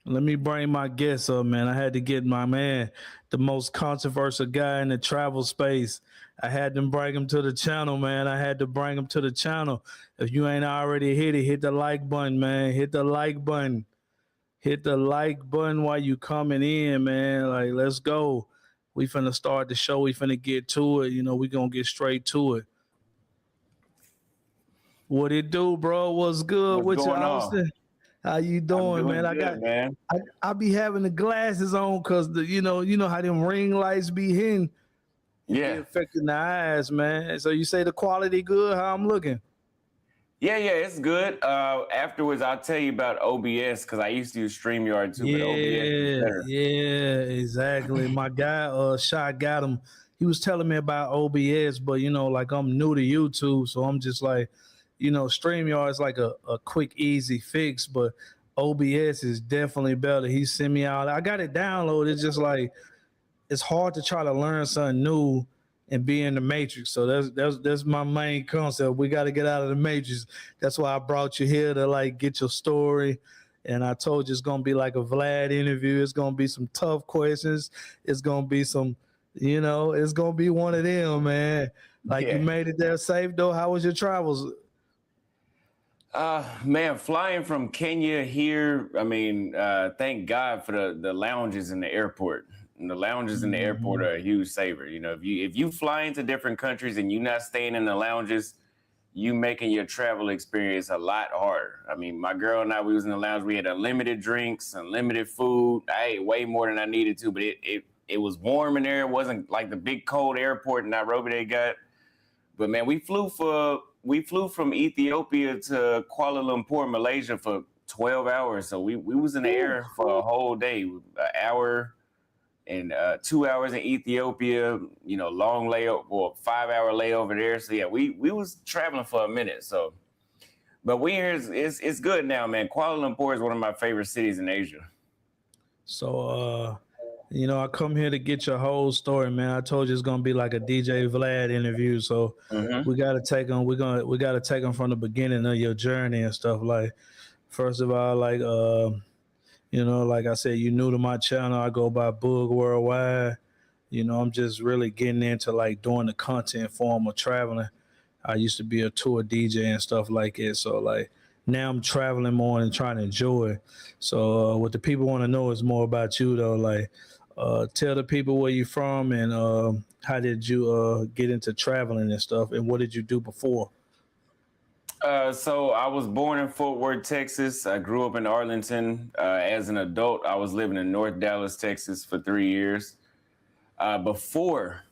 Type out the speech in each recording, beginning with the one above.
Let me bring my guest up, man. I had to get my man, the most controversial guy in the travel space. I had to bring him to the channel, man. I had to bring him to the channel. If you ain't already hit it, hit the like button, man. Hit the like button. Hit the like button while you coming in, man. Like, let's go. We finna start the show. We finna get to it. We gonna get straight to it. What it do, bro? What's good What's with you, going on? Austin? How you I'm doing, man? doing good, man. I be having the glasses on because you know how them ring lights be hitting. It be Yeah. affecting the eyes, man. So you say the quality good? How I'm looking? Yeah, it's good. Afterwards, I'll tell you about OBS because I used to use StreamYard too, but OBS is Yeah, better. yeah, exactly. My guy, Shot got him. He was telling me about OBS, but like I'm new to YouTube, so I'm just like, StreamYard is like a quick, easy fix, but OBS is definitely better. He sent me out. I got it downloaded. It's just like it's hard to try to learn something new and be in the matrix. So that's my main concept. We got to get out of the matrix. That's why I brought you here to like get your story. And I told you it's gonna be like a Vlad interview. It's gonna be some tough questions. It's gonna be it's gonna be one of them, man. Like you Yeah. made it there safe though. How was your travels? Man, flying from Kenya here, I mean, thank God for the lounges in the airport. And the lounges in the airport Mhm. are a huge saver. If you fly into different countries and you're not staying in the lounges, you making your travel experience a lot harder. I mean, my girl and I, we was in the lounge. We had unlimited drinks, unlimited food. I ate way more than I needed to, but it was warm in there. It wasn't like the big cold airport in Nairobi they got. But man, we flew from Ethiopia to Kuala Lumpur, Malaysia for 12 hours. So we was in the Whew. air for a whole day, an hour and 2 hours in Ethiopia, long layover or 5 hour layover there. So yeah, we was traveling for a minute. So but we here it's good now, man. Kuala Lumpur is one of my favorite cities in Asia. So I come here to get your whole story, man. I told you it's gonna be like a DJ Vlad interview, so we Hmm. gotta take them. We gotta take them from the beginning of your journey and stuff. Like, first of all, like like I said, you new to my channel. I go by Boog Worldwide. I'm just really getting into like doing the content form of traveling. I used to be a tour DJ and stuff like it. So like now I'm traveling more and trying to enjoy it. So what the people want to know is more about you though. Like tell the people where you from and how did you get into traveling and stuff and what did you do before? So I was born in Fort Worth, Texas. I grew up in Arlington. As an adult, I was living in North Dallas, Texas for 3 years. Before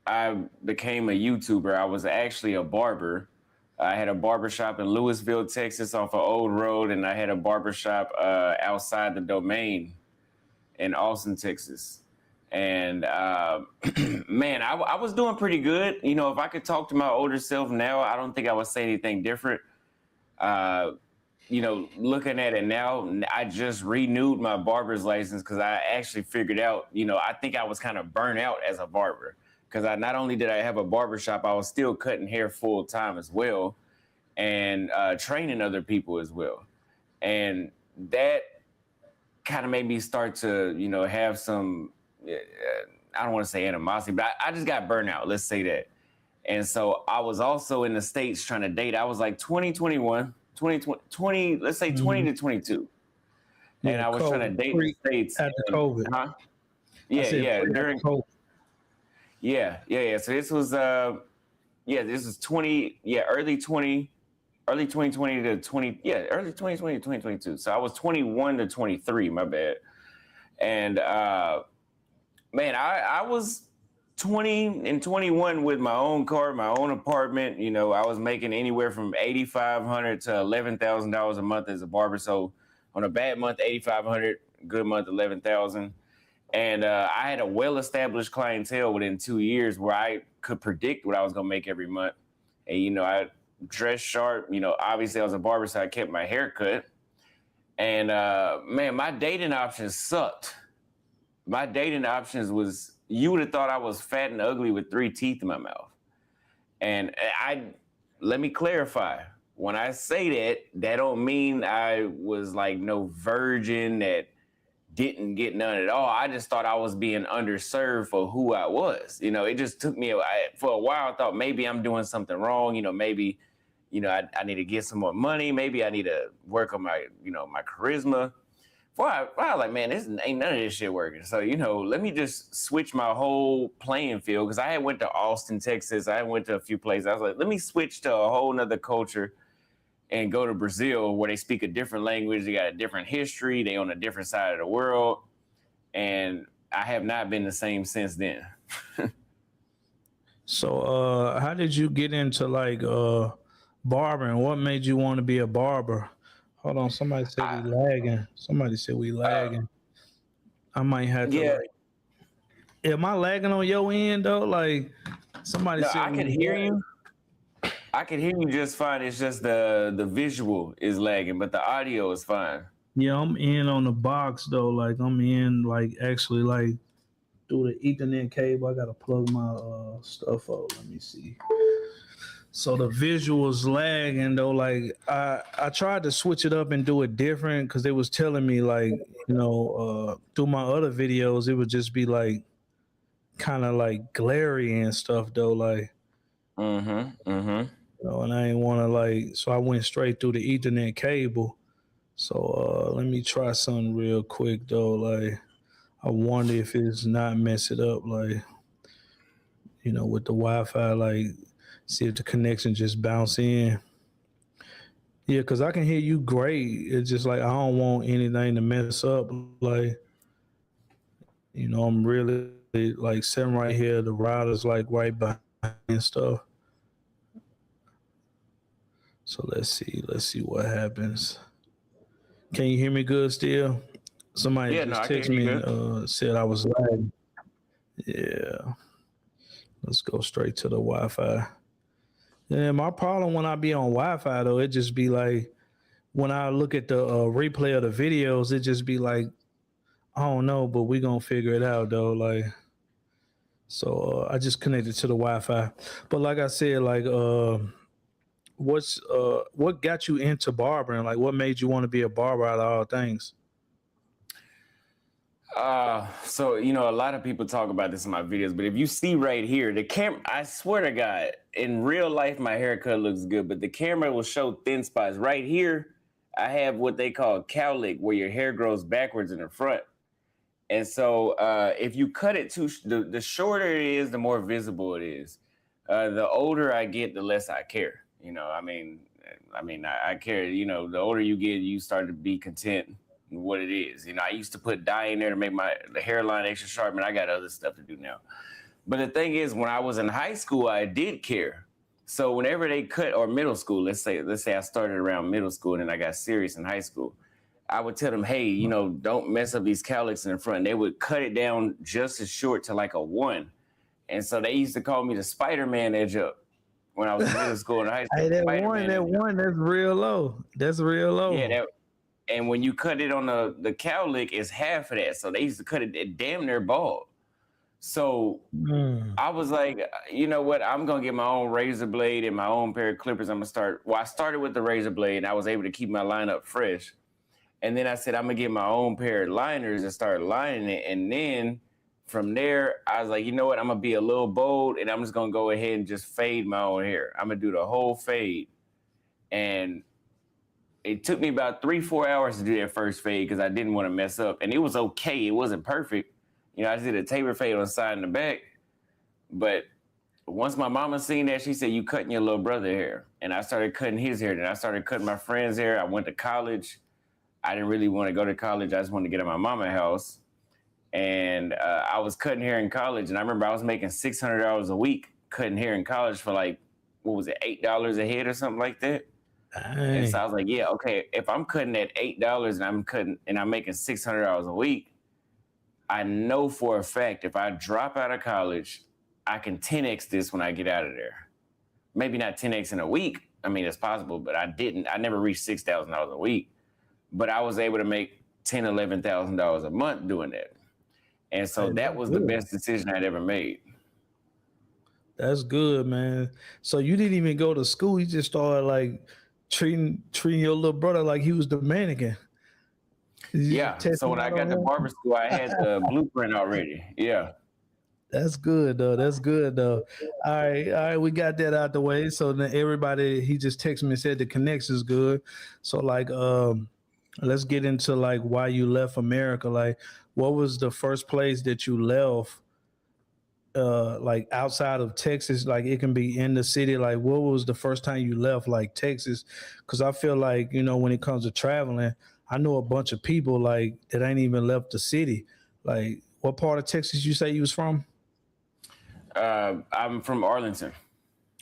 I became a YouTuber, I was actually a barber. I had a barber shop in Lewisville, Texas, off of Old Road, and I had a barber shop outside the Domain in Austin, Texas. And man, I was doing pretty good. If I could talk to my older self now, I don't think I would say anything different. Uh, Looking at it now, I just renewed my barber's license because I actually figured out, I think I was kind of burnt out as a barber because I not only did I have a barber shop, I was still cutting hair full time as well and training other people as well. And that kind of made me start to, have some, I don't want to say animosity, but I just got burnt out. Let's say that. And so I was also in the States trying to date. I was like 20, 21, 20, 20, let's say 20 Hmm. to 22. And Yeah, I was trying to COVID date in the pre States. after And, COVID. huh? I Yeah, said yeah. pre after During, COVID. yeah. So this was, this is 20, early 2020 to 20, early 2020 to 2022. So I was 21 to 23, my bad. And, man, I was 20 and 21 with my own car, my own apartment. I was making anywhere from $8,500 to $11,000 a month as a barber. So on a bad month, 8,500, good month, 11,000. And I had a well-established clientele within 2 years where I could predict what I was gonna make every month. And I dressed sharp. Obviously I was a barber, so I kept my hair cut. And man, my dating options sucked. My dating options was, you would have thought I was fat and ugly with three teeth in my mouth. And let me clarify. When I say that, that don't mean I was like no virgin that didn't get none at all. I just thought I was being underserved for who I was. It just took me for a while. I thought maybe I'm doing something wrong. Maybe, I need to get some more money. Maybe I need to work on my, my charisma. I was like, man, this ain't none of this shit working. So, let me just switch my whole playing field. Cause I had went to Austin, Texas. I went to a few places. I was like, let me switch to a whole nother culture and go to Brazil where they speak a different language. They got a different history. They on a different side of the world. And I have not been the same since then. So how did you get into like barbering? What made you want to be a barber? Hold on, somebody said we lagging. Somebody said we lagging. I might have to like, am I lagging on your end though? Like somebody said I can hear you. I can hear you just fine. It's just the visual is lagging, but the audio is fine. Yeah, I'm in on the box though. Like I'm in like actually like through the Ethernet cable. I gotta plug my stuff up. Let me see. So the visuals lagging though. Like I tried to switch it up and do it different because they was telling me like through my other videos it would just be like kind of like glary and stuff though. Like and I didn't want to like, so I went straight through the Ethernet cable. So let me try something real quick though. Like I wonder if it's not mess it up, like with the Wi-Fi, like see if the connection just bounce in. Yeah, because I can hear you great. It's just like I don't want anything to mess up. Like I'm really like sitting right here. The router's like right behind and stuff. So let's see what happens. Can you hear me good still? Somebody just texted me and said I was lagging. Yeah. Let's go straight to the Wi-Fi. Yeah, my problem when I be on Wi-Fi though, it just be like when I look at the replay of the videos, it just be like, I don't know, but we gonna figure it out though. Like, so I just connected to the Wi-Fi. But like I said, like what got you into barbering? Like what made you want to be a barber out of all things? So a lot of people talk about this in my videos, but if you see right here, the camera, I swear to God, in real life, my haircut looks good, but the camera will show thin spots. Right here, I have what they call cowlick, where your hair grows backwards in the front. And so if you cut it the shorter it is, the more visible it is. The older I get, the less I care. I care, the older you get, you start to be content what it is. I used to put dye in there to make the hairline extra sharp, and I got other stuff to do now. But the thing is, when I was in high school, I did care. So whenever they cut, or middle school, let's say I started around middle school and then I got serious in high school, I would tell them, hey, don't mess up these cowlicks in the front. And they would cut it down just as short to like a 1. And so they used to call me the Spider-Man edge up when I was in middle school and high school. Hey, that one, that's real low. That's real low. Yeah, and when you cut it on the cowlick, it's half of that. So they used to cut it damn near bald. So I was like, you know what? I'm going to get my own razor blade and my own pair of clippers. I'm going to start. Well, I started with the razor blade and I was able to keep my lineup fresh. And then I said, I'm going to get my own pair of liners and start lining it. And then from there, I was like, you know what? I'm going to be a little bold and I'm just going to go ahead and just fade my own hair. I'm going to do the whole fade. And it took me about 3-4 hours to do that first fade because I didn't want to mess up. And it was okay. It wasn't perfect. I just did a taper fade on the side and the back. But once my mama seen that, she said, you cutting your little brother hair. And I started cutting his hair. Then I started cutting my friend's hair. I went to college. I didn't really want to go to college. I just wanted to get at my mama's house. And I was cutting hair in college. And I remember I was making $600 a week cutting hair in college for like, what was it, $8 a head or something like that. Dang. And so I was like, yeah, okay, if I'm cutting at $8 and I'm making $600 a week, I know for a fact if I drop out of college, I can 10x this when I get out of there. Maybe not 10x in a week. I mean, it's possible, but I never reached $6,000 a week. But I was able to make $10,000, $11,000 a month doing that. And so that was the best decision I'd ever made. That's good, man. So you didn't even go to school. You just started like treating your little brother like he was the mannequin. You Yeah. test So them when I out on got to him? barber school, I had the blueprint already. Yeah. That's good though. That's good though. All right, we got that out the way. So then everybody, he just texted me and said the connection's good. So like, let's get into like why you left America. Like, what was the first place that you left? Like outside of Texas, like it can be in the city. Like, what was the first time you left, like Texas? Because I feel like when it comes to traveling, I know a bunch of people like that ain't even left the city. Like, what part of Texas you say you was from? I'm from Arlington.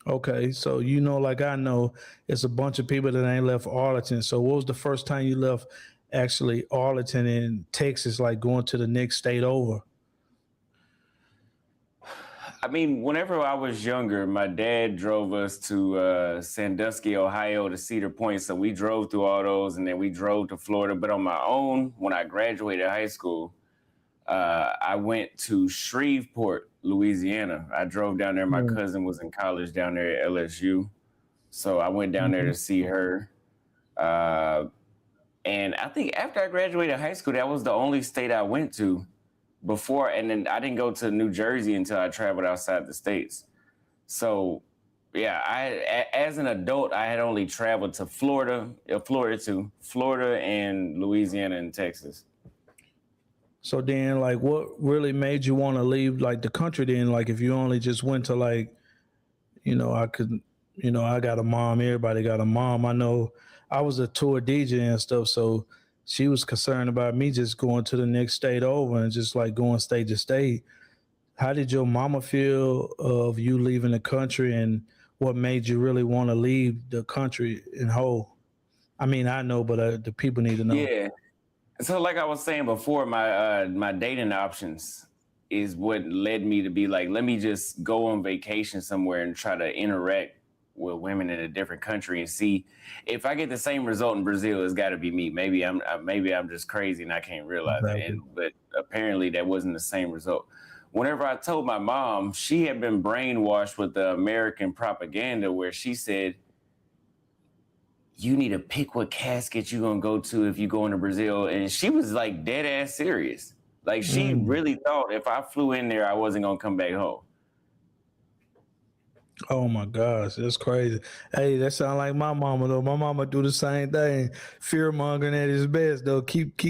Okay, so like I know, it's a bunch of people that ain't left Arlington. So, what was the first time you left, actually Arlington in Texas, like going to the next state over? I mean, whenever I was younger, my dad drove us to Sandusky, Ohio, to Cedar Point. So we drove through all those, and then we drove to Florida. But on my own, when I graduated high school, I went to Shreveport, Louisiana. I drove down there. My Mm-hmm. cousin was in college down there at LSU, so I went down there to see her. Uh, and I think after I graduated high school, that was the only state I went to before. And then I didn't go to New Jersey until I traveled outside the states. So, yeah, as an adult, I had only traveled to Florida and Louisiana and Texas. So then, like, what really made you want to leave, like, the country? Then, like, if you only just went to, like, I could, I got a mom. Everybody got a mom. I know I was a tour DJ and stuff, so she was concerned about me just going to the next state over and just like going state to state. How did your mama feel of you leaving the country, and what made you really want to leave the country in whole? I mean, I know, but the people need to know. Yeah. So, like I was saying before, my dating options is what led me to be like, let me just go on vacation somewhere and try to interact with women in a different country and see if I get the same result in Brazil. It's got to be me. Maybe I'm just crazy and I can't realize it. Exactly. But apparently that wasn't the same result. Whenever I told my mom, she had been brainwashed with the American propaganda where she said, you need to pick what casket you're gonna go to if you go into Brazil. And she was like dead ass serious. Like she Mm. really thought if I flew in there, I wasn't gonna come back home. Oh my gosh, that's crazy. Hey, that sound like my mama though. My mama do the same thing. Fear mongering at its best though. Keep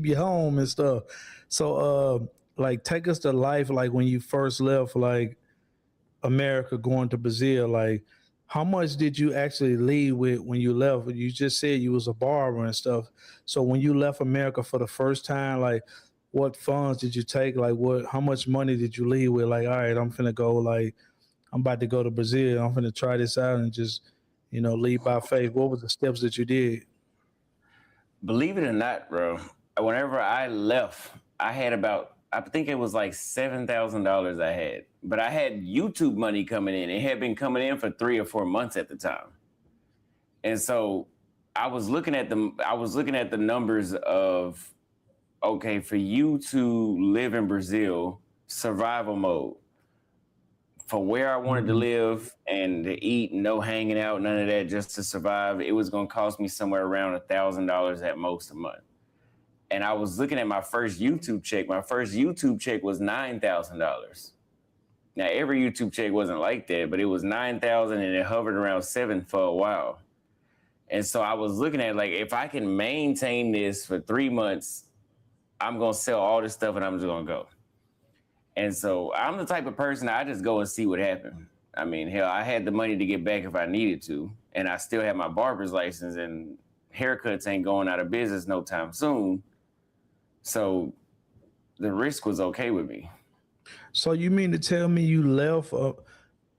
you home and stuff. So like take us to life like when you first left like America going to Brazil, like how much did you actually leave with when you left? You just said you was a barber and stuff. So when you left America for the first time, like what funds did you take? Like how much money did you leave with? Like, all right, I'm finna go like I'm about to go to Brazil. I'm going to try this out and just, lead by faith. What were the steps that you did? Believe it or not, bro, whenever I left, I had I think it was like $7,000 I had, but I had YouTube money coming in. It had been coming in for 3 or 4 months at the time. And so I was looking at the numbers of, okay, for you to live in Brazil, survival mode, for where I wanted to Mhm. live and to eat, no hanging out, none of that, just to survive, it was going to cost me somewhere around $1,000 at most a month. And I was looking at my first YouTube check. My first YouTube check was $9,000. Now every YouTube check wasn't like that, but it was 9,000 and it hovered around 7 for a while. And so I was looking at like, if I can maintain this for 3 months, I'm going to sell all this stuff and I'm just going to go. And so I'm the type of person, I just go and see what happened. I mean, hell, I had the money to get back if I needed to, and I still have my barber's license, and haircuts ain't going out of business no time soon. So the risk was okay with me. So you mean to tell me you left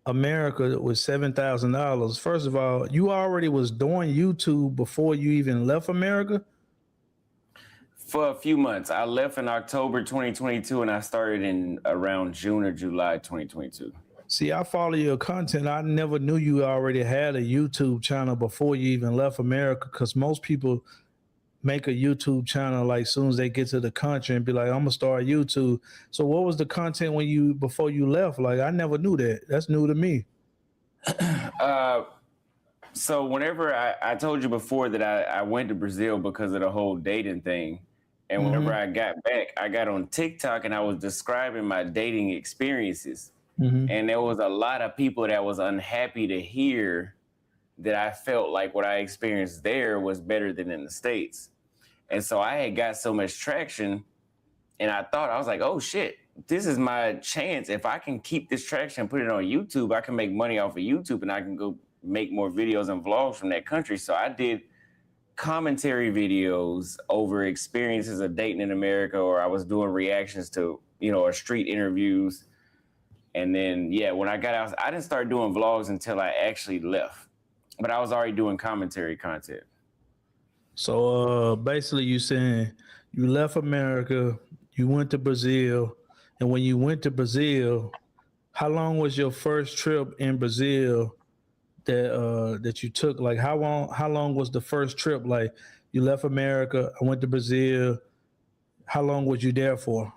America with $7,000? First of all, you already was doing YouTube before you even left America? For a few months. I left in October 2022, and I started in around June or July 2022. See, I follow your content. I never knew you already had a YouTube channel before you even left America because most people make a YouTube channel like soon as they get to the country and be like, I'm gonna start YouTube. So what was the content before you left? Like I never knew that. That's new to me. Uh, so whenever I told you before that I went to Brazil because of the whole dating thing, And whenever I got back, I got on TikTok and I was describing my dating experiences. And there was a lot of people that was unhappy to hear that I felt like what I experienced there was better than in the States. And so I had got so much traction, and I was like, oh shit, this is my chance. If I can keep this traction and put it on YouTube, I can make money off of YouTube, and I can go make more videos and vlogs from that country. So I did commentary videos over experiences of dating in America, or I was doing reactions to, or street interviews. And then, when I got out, I didn't start doing vlogs until I actually left, but I was already doing commentary content. So basically you saying you left America, you went to Brazil, and when you went to Brazil, how long was your first trip in Brazil that you took? Like how long was the first trip? Like you left America, I went to Brazil. How long was you there for?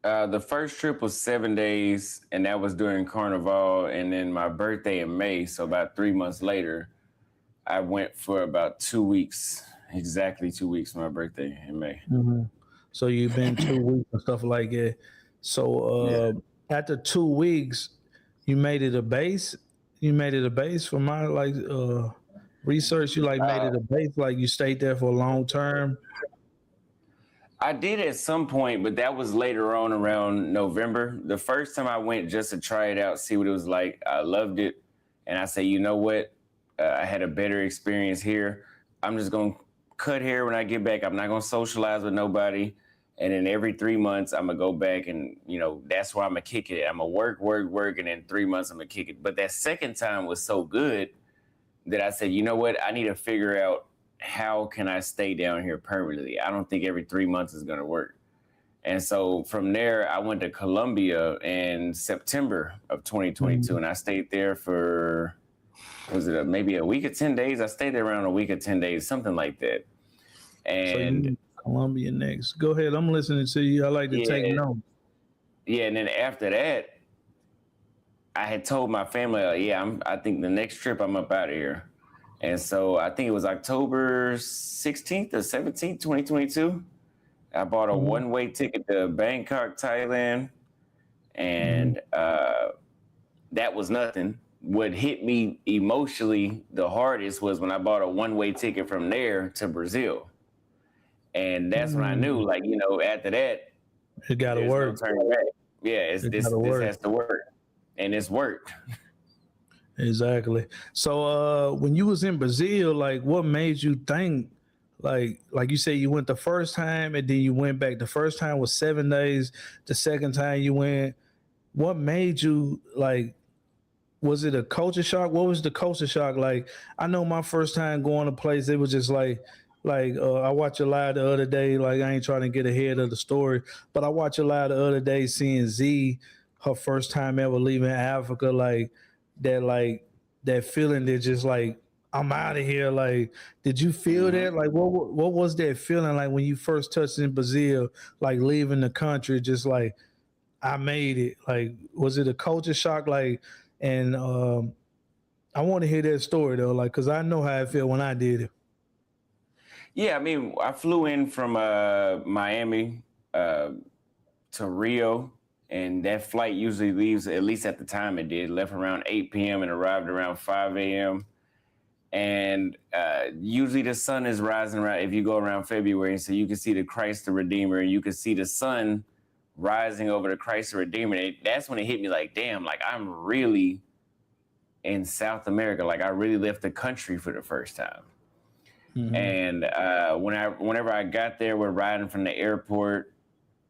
The first trip was 7 days, and that was during Carnival, and then my birthday in May. So about 3 months later, I went for about 2 weeks, exactly 2 weeks for my birthday in May. So you've been 2 weeks and stuff like that. So after 2 weeks, you made it a base. You made it a base for my research. You made it a base, like you stayed there for a long term. I did at some point, but that was later on around November. The first time I went just to try it out, see what it was like, I loved it. And I said, you know what? I had a better experience here. I'm just going to cut hair when I get back. I'm not going to socialize with nobody. And then every 3 months, I'm going to go back and, that's where I'm going to kick it. I'm going to work. And in 3 months, I'm going to kick it. But that second time was so good that I said, you know what? I need to figure out how can I stay down here permanently? I don't think every 3 months is going to work. And so from there, I went to Colombia in September of 2022, and I stayed there for, maybe a week or 10 days? I stayed there around a week or 10 days, something like that. And so Colombia next. Go ahead. I'm listening to you. I like to take notes. Yeah, and then after that, I had told my family, I think the next trip I'm up out of here. And so I think it was October 16th or 17th, 2022. I bought a one-way ticket to Bangkok, Thailand. And that was nothing. What hit me emotionally the hardest was when I bought a one-way ticket from there to Brazil. And that's when I knew, after that, it got to work. No turning back. Yeah, this has to work. And it's worked. Exactly. So when you was in Brazil, what made you think, like you said, you went the first time and then you went back. The first time was 7 days. The second time you went, what made you was it a culture shock? What was the culture shock? Like, I know my first time going to place, it was just I watched a live the other day. I ain't trying to get ahead of the story, but I watched a live the other day seeing Z, her first time ever leaving Africa, that feeling that just I'm out of here. Did you feel that? What was that feeling like when you first touched in Brazil, leaving the country, just I made it? Was it a culture shock? And I want to hear that story though, because I know how I felt when I did it. Yeah, I mean, I flew in from Miami to Rio. And that flight usually leaves, at least at the time it did, left around 8 p.m. and arrived around 5 a.m. And usually the sun is rising around, if you go around February, so you can see the Christ the Redeemer, and you can see the sun rising over the Christ the Redeemer. That's when it hit me damn, I'm really in South America. I really left the country for the first time. And whenever I got there, we're riding from the airport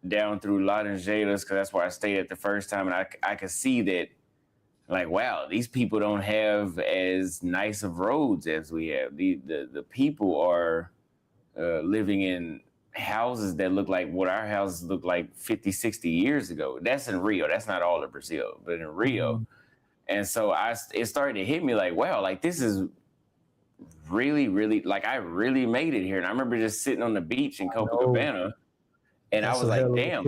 down through Laranjeiras, because that's where I stayed at the first time, and I could see that, wow, these people don't have as nice of roads as we have. The people are living in houses that look like what our houses look like 50, 60 years ago. That's in Rio. That's not all of Brazil, but in Rio. And so it started to hit me wow, this is really, really, I really made it here. And I remember just sitting on the beach in Copacabana. And that's I was damn,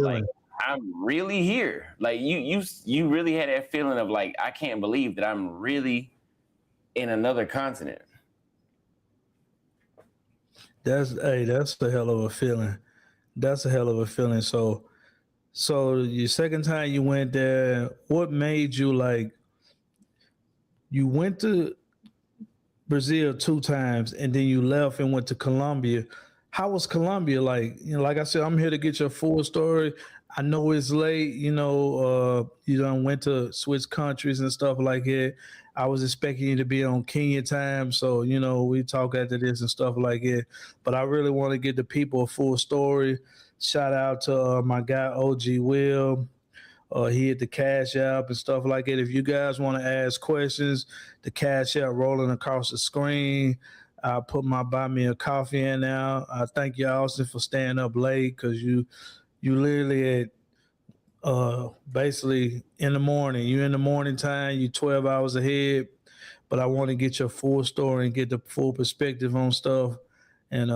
I'm really here. You really had that feeling of I can't believe that I'm really in another continent. That's a hell of a feeling. That's a hell of a feeling. So your second time you went there, what made you like? You went to Brazil 2 times, and then you left and went to Colombia. How was Colombia like? Like I said, I'm here to get your full story. I know it's late. You done went to switch countries and stuff like that. I was expecting you to be on Kenya time, so we talk after this and stuff like it. But I really want to get the people a full story. Shout out to my guy OG Will. He hit the cash app and stuff like it. If you guys want to ask questions, the cash app rolling across the screen. I put my buy me a coffee in now. I thank you, Austin, for staying up late because you literally at basically in the morning. You in the morning time. You 12 hours ahead. But I want to get your full story and get the full perspective on stuff. And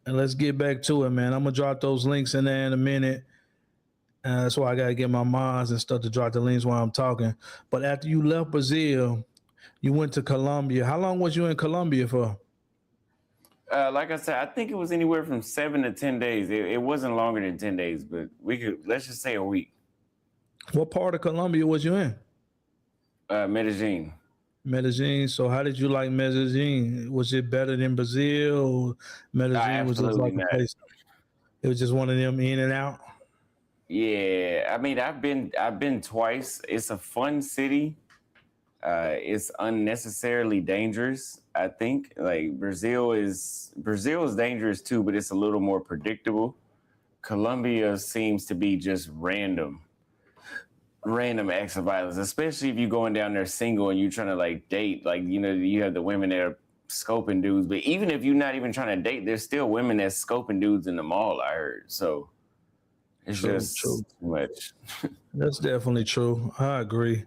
let's get back to it, man. I'm gonna drop those links in there in a minute. That's why I gotta get my moms and stuff to drop the links while I'm talking. But after you left Brazil, you went to Colombia. How long was you in Colombia for? Like I said, I think it was anywhere from 7 to 10 days. It wasn't longer than 10 days, but let's just say a week. What part of Colombia was you in? Medellín. Medellín. So how did you like Medellín? Was it better than Brazil? Or Medellín was just like a place. It was just one of them in and out. Yeah, I mean, I've been twice. It's a fun city. It's unnecessarily dangerous. I think like Brazil is dangerous too, but it's a little more predictable. Colombia seems to be just random acts of violence, especially if you're going down there single and you're trying to like date. Like you have the women that are scoping dudes, but even if you're not even trying to date, there's still women that's scoping dudes in the mall. I heard so. It's just too much. That's definitely true. I agree.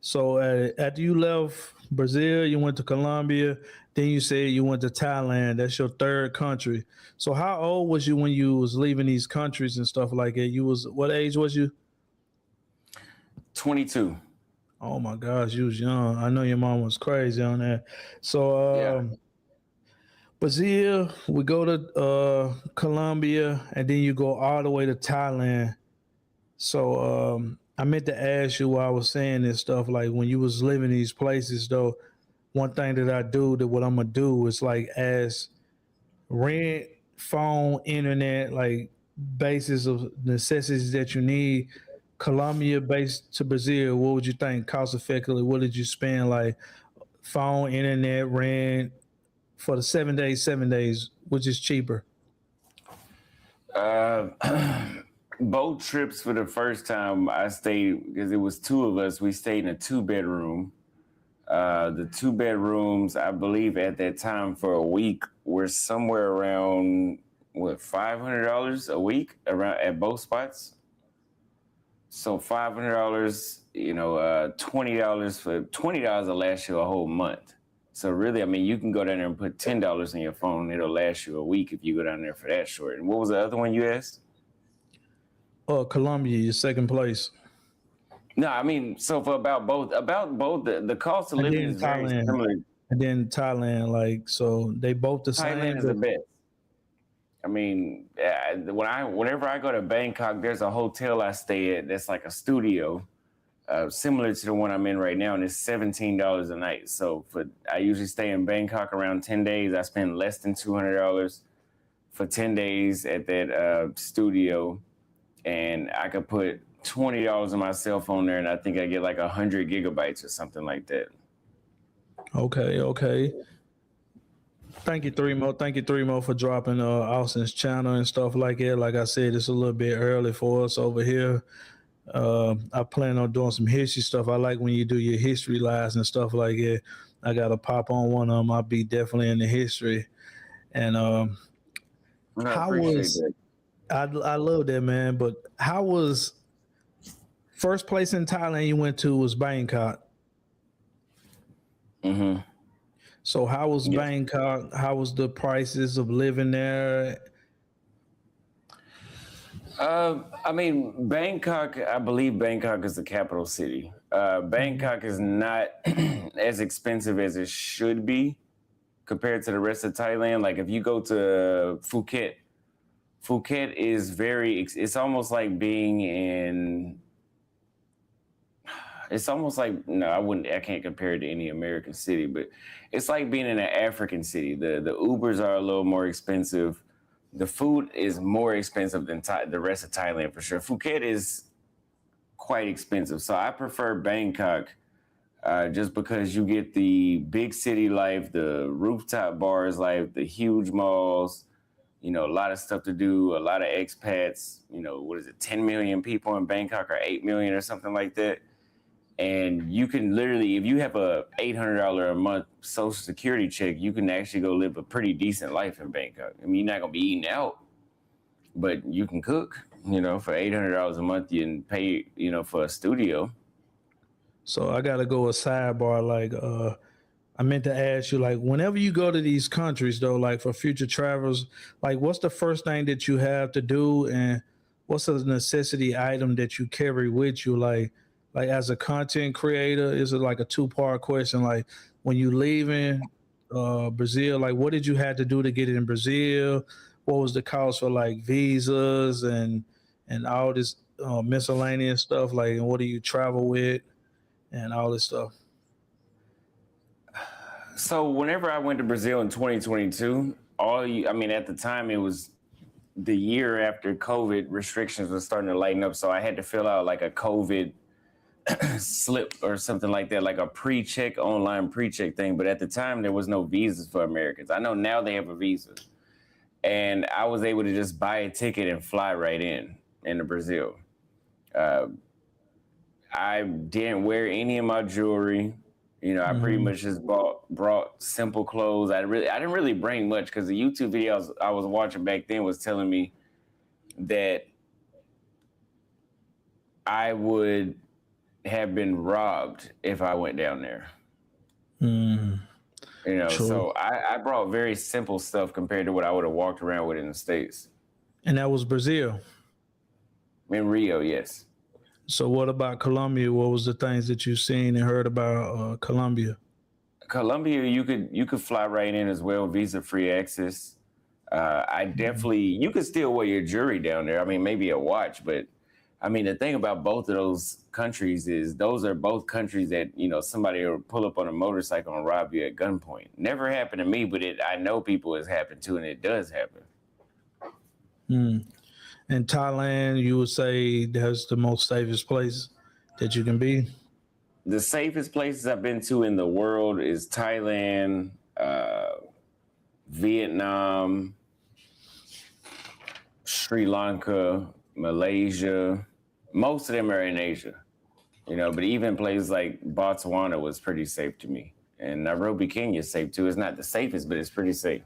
So after you left Brazil, you went to Colombia. Then you said you went to Thailand. That's your third country. So how old was you when you was leaving these countries and stuff like that? What age was you? 22. Oh my gosh, you was young. I know your mom was crazy on that. So Yeah. Brazil, we go to Colombia, and then you go all the way to Thailand. So I meant to ask you while I was saying this stuff, like when you was living these places, though, one thing that I do that what I'm gonna do is like ask rent, phone, internet, like basis of necessities that you need. Colombia based to Brazil, what would you think cost effectively? What did you spend like phone, internet, rent for the 7 days, which is cheaper? Both trips for the first time I stayed, because it was two of us, we stayed in a 2-bedroom. The 2 bedrooms, I believe at that time for a week were somewhere around $500 a week around at both spots. So $500, $20 will last you a whole month. So really, I mean, you can go down there and put $10 in your phone. It'll last you a week if you go down there for that short. And what was the other one you asked? Colombia, your second place. No, I mean, so for about both, the cost of living is very similar. And then Thailand, like, so they both the same. Thailand is the best. I mean, whenever I go to Bangkok, there's a hotel I stay at that's like a studio, similar to the one I'm in right now, and it's $17 a night. So I usually stay in Bangkok around 10 days. I spend less than $200 for 10 days at that studio, and I could put $20 on my cell phone there, and I think I get like 100 gigabytes or something like that. Okay. Thank you, Three Mo, for dropping Austin's channel and stuff like that. Like I said, it's a little bit early for us over here. I plan on doing some history stuff. I like when you do your history lives and stuff like that. I gotta pop on one of them. I'll be definitely in the history. And I love that, man. But how was first place in Thailand you went to was Bangkok? Mm-hmm. So how was Bangkok? How was the prices of living there? I mean, Bangkok, I believe Bangkok is the capital city. Bangkok is not as expensive as it should be compared to the rest of Thailand. Like if you go to Phuket, Phuket is it's almost like being in, it's almost like, no, I can't compare it to any American city, but it's like being in an African city. The Ubers are a little more expensive. The food is more expensive than the rest of Thailand for sure. Phuket is quite expensive. So I prefer Bangkok just because you get the big city life, the rooftop bars life, the huge malls, you know, a lot of stuff to do, a lot of expats, you know, what is it, 10 million people in Bangkok or 8 million or something like that. And you can literally, if you have a $800 a month social security check, you can actually go live a pretty decent life in Bangkok. I mean, you're not going to be eating out, but you can cook, you know, for $800 a month, you can pay, you know, for a studio. So I gotta go a sidebar. Like, I meant to ask you, like, whenever you go to these countries, though, like for future travels, like, what's the first thing that you have to do, and what's a necessity item that you carry with you, like as a content creator? Is it like a two-part question? Like, when you leaving Brazil, like, what did you have to do to get in Brazil? What was the cost for like visas and all this miscellaneous stuff? Like, and what do you travel with? And all this stuff. So whenever I went to Brazil in 2022, I mean, at the time it was the year after COVID restrictions were starting to lighten up. So I had to fill out like a COVID slip or something like that, like a online pre-check thing. But at the time there was no visas for Americans. I know now they have a visa. And I was able to just buy a ticket and fly right into Brazil. I didn't wear any of my jewelry. You know, I pretty much just brought simple clothes. I didn't really bring much because the YouTube videos I was watching back then was telling me that I would have been robbed if I went down there. You know, True. so I brought very simple stuff compared to what I would have walked around with in the States. And that was Brazil. In Rio, yes. So what about Colombia? What was the things that you've seen and heard about Colombia? Colombia, you could fly right in as well, visa-free access. You could still wear your jewelry down there. I mean, maybe a watch, but I mean, the thing about both of those countries is those are both countries that, you know, somebody will pull up on a motorcycle and rob you at gunpoint. Never happened to me, but I know people it's happened to, and it does happen. In Thailand, you would say that's the most safest place that you can be? The safest places I've been to in the world is Thailand, Vietnam, Sri Lanka, Malaysia. Most of them are in Asia, you know, but even places like Botswana was pretty safe to me. And Nairobi, Kenya is safe too. It's not the safest, but it's pretty safe.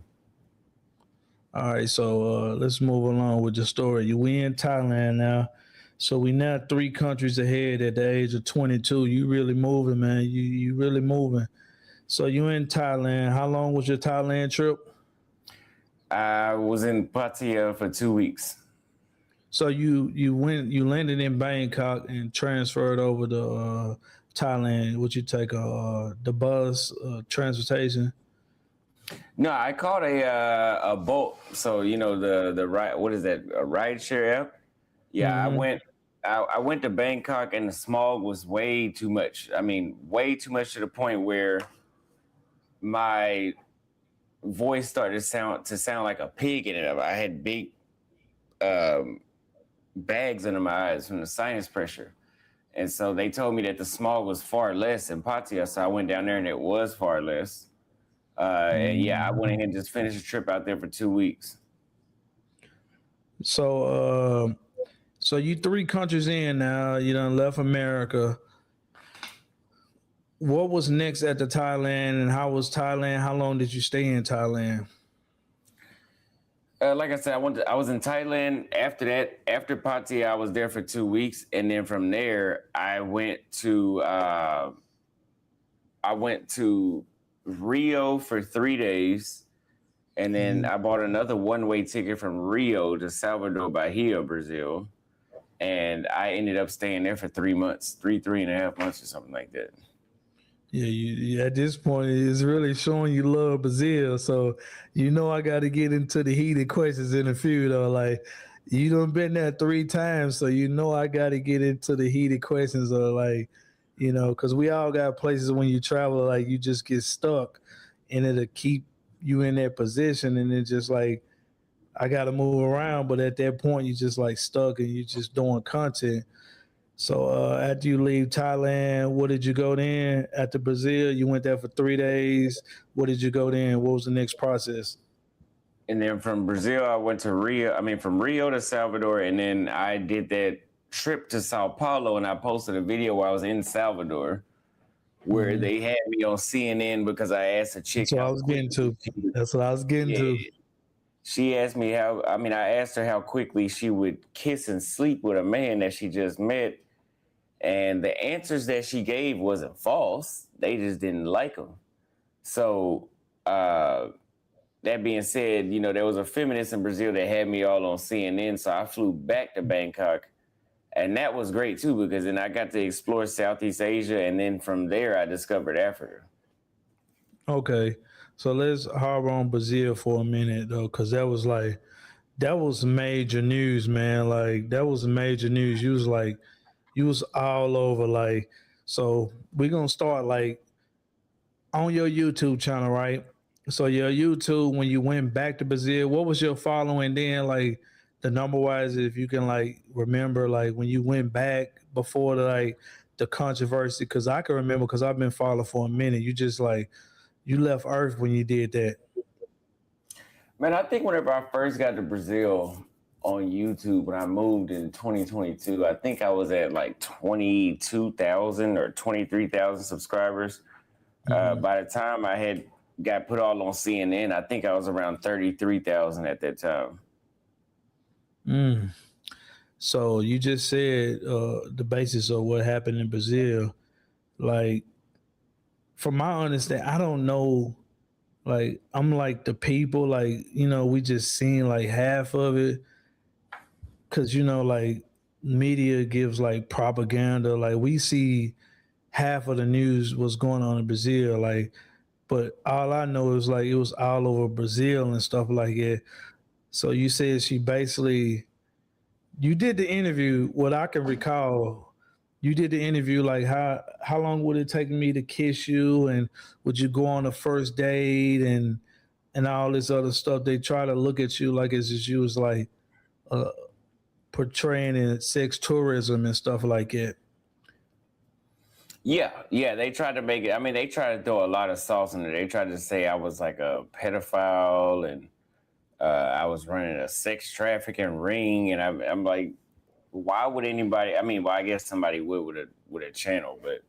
All right, so let's move along with the story. We in Thailand now. So we now 3 countries ahead at the age of 22. You really moving, man. You really moving. So you in Thailand. How long was your Thailand trip? I was in Pattaya for 2 weeks. So you landed in Bangkok and transferred over to Thailand. Would you take the bus transportation? No, I caught a boat. So you know the ride. What is that? A rideshare app? Yeah, I went to Bangkok, and the smog was way too much. I mean, way too much to the point where my voice started to sound like a pig in it. I had big bags under my eyes from the sinus pressure. And so they told me that the smog was far less in Pattaya. So I went down there and it was far less. And yeah, I went ahead and just finished the trip out there for 2 weeks. So, so you 3 countries in now. You done left America. What was next at the Thailand, and how was Thailand? How long did you stay in Thailand? Like I said, I was in Thailand. After that, after Pattaya, I was there for 2 weeks, and then from there, I went to Rio for 3 days, and then I bought another one-way ticket from Rio to Salvador, Bahia, Brazil, and I ended up staying there for 3 months, three and a half months or something like that. Yeah, you at this point it's really showing you love Brazil. So I got to get into the heated questions in a few though. Like you done been there 3 times, so I got to get into the heated questions of like, because we all got places when you travel like you just get stuck, and it'll keep you in that position, and it just like I got to move around, but at that point you just like stuck and you just doing content. So after you leave Thailand, what did you go then? After Brazil, you went there for 3 days. What did you go then? What was the next process? And then from Brazil, I went to Rio. I mean, from Rio to Salvador, and then I did that trip to Sao Paulo, and I posted a video where I was in Salvador, where they had me on CNN because I asked a chick. That's what I was getting to. That's what I was getting to. She asked me how. I mean, I asked her how quickly she would kiss and sleep with a man that she just met, and the answers that she gave wasn't false. They just didn't like him. So. That being said, there was a feminist in Brazil that had me all on CNN. So I flew back to Bangkok. And that was great, too, because then I got to explore Southeast Asia. And then from there, I discovered Africa. Okay. So let's harbor on Brazil for a minute, though, because that was major news, man. Like, that was major news. You was all over. Like, so we're going to start, like, on your YouTube channel, right? So your YouTube, when you went back to Brazil, what was your following then? Like the number wise, if you can like remember, like when you went back before the controversy, because I can remember because I've been following for a minute. You just like you left Earth when you did that. Man, I think whenever I first got to Brazil on YouTube when I moved in 2022, I think I was at like 22,000 or 23,000 subscribers. By the time I had got put all on CNN, I think I was around 33,000 at that time. So you just said the basis of what happened in Brazil. Like, from my understanding, I don't know. Like, I'm like the people, like, we just seen like half of it. Cause, like media gives like propaganda. Like, we see half of the news what's going on in Brazil. Like, but all I know is like it was all over Brazil and stuff like that. So you said you did the interview. What I can recall, you did the interview. Like how long would it take me to kiss you, and would you go on a first date and all this other stuff? They try to look at you like as if you was like uh, portraying in sex tourism and stuff like that. Yeah, they tried to make it. I mean, they tried to throw a lot of sauce in it. They tried to say I was like a pedophile and I was running a sex trafficking ring. And I'm like, why would anybody? I mean, well, I guess somebody would with a channel, but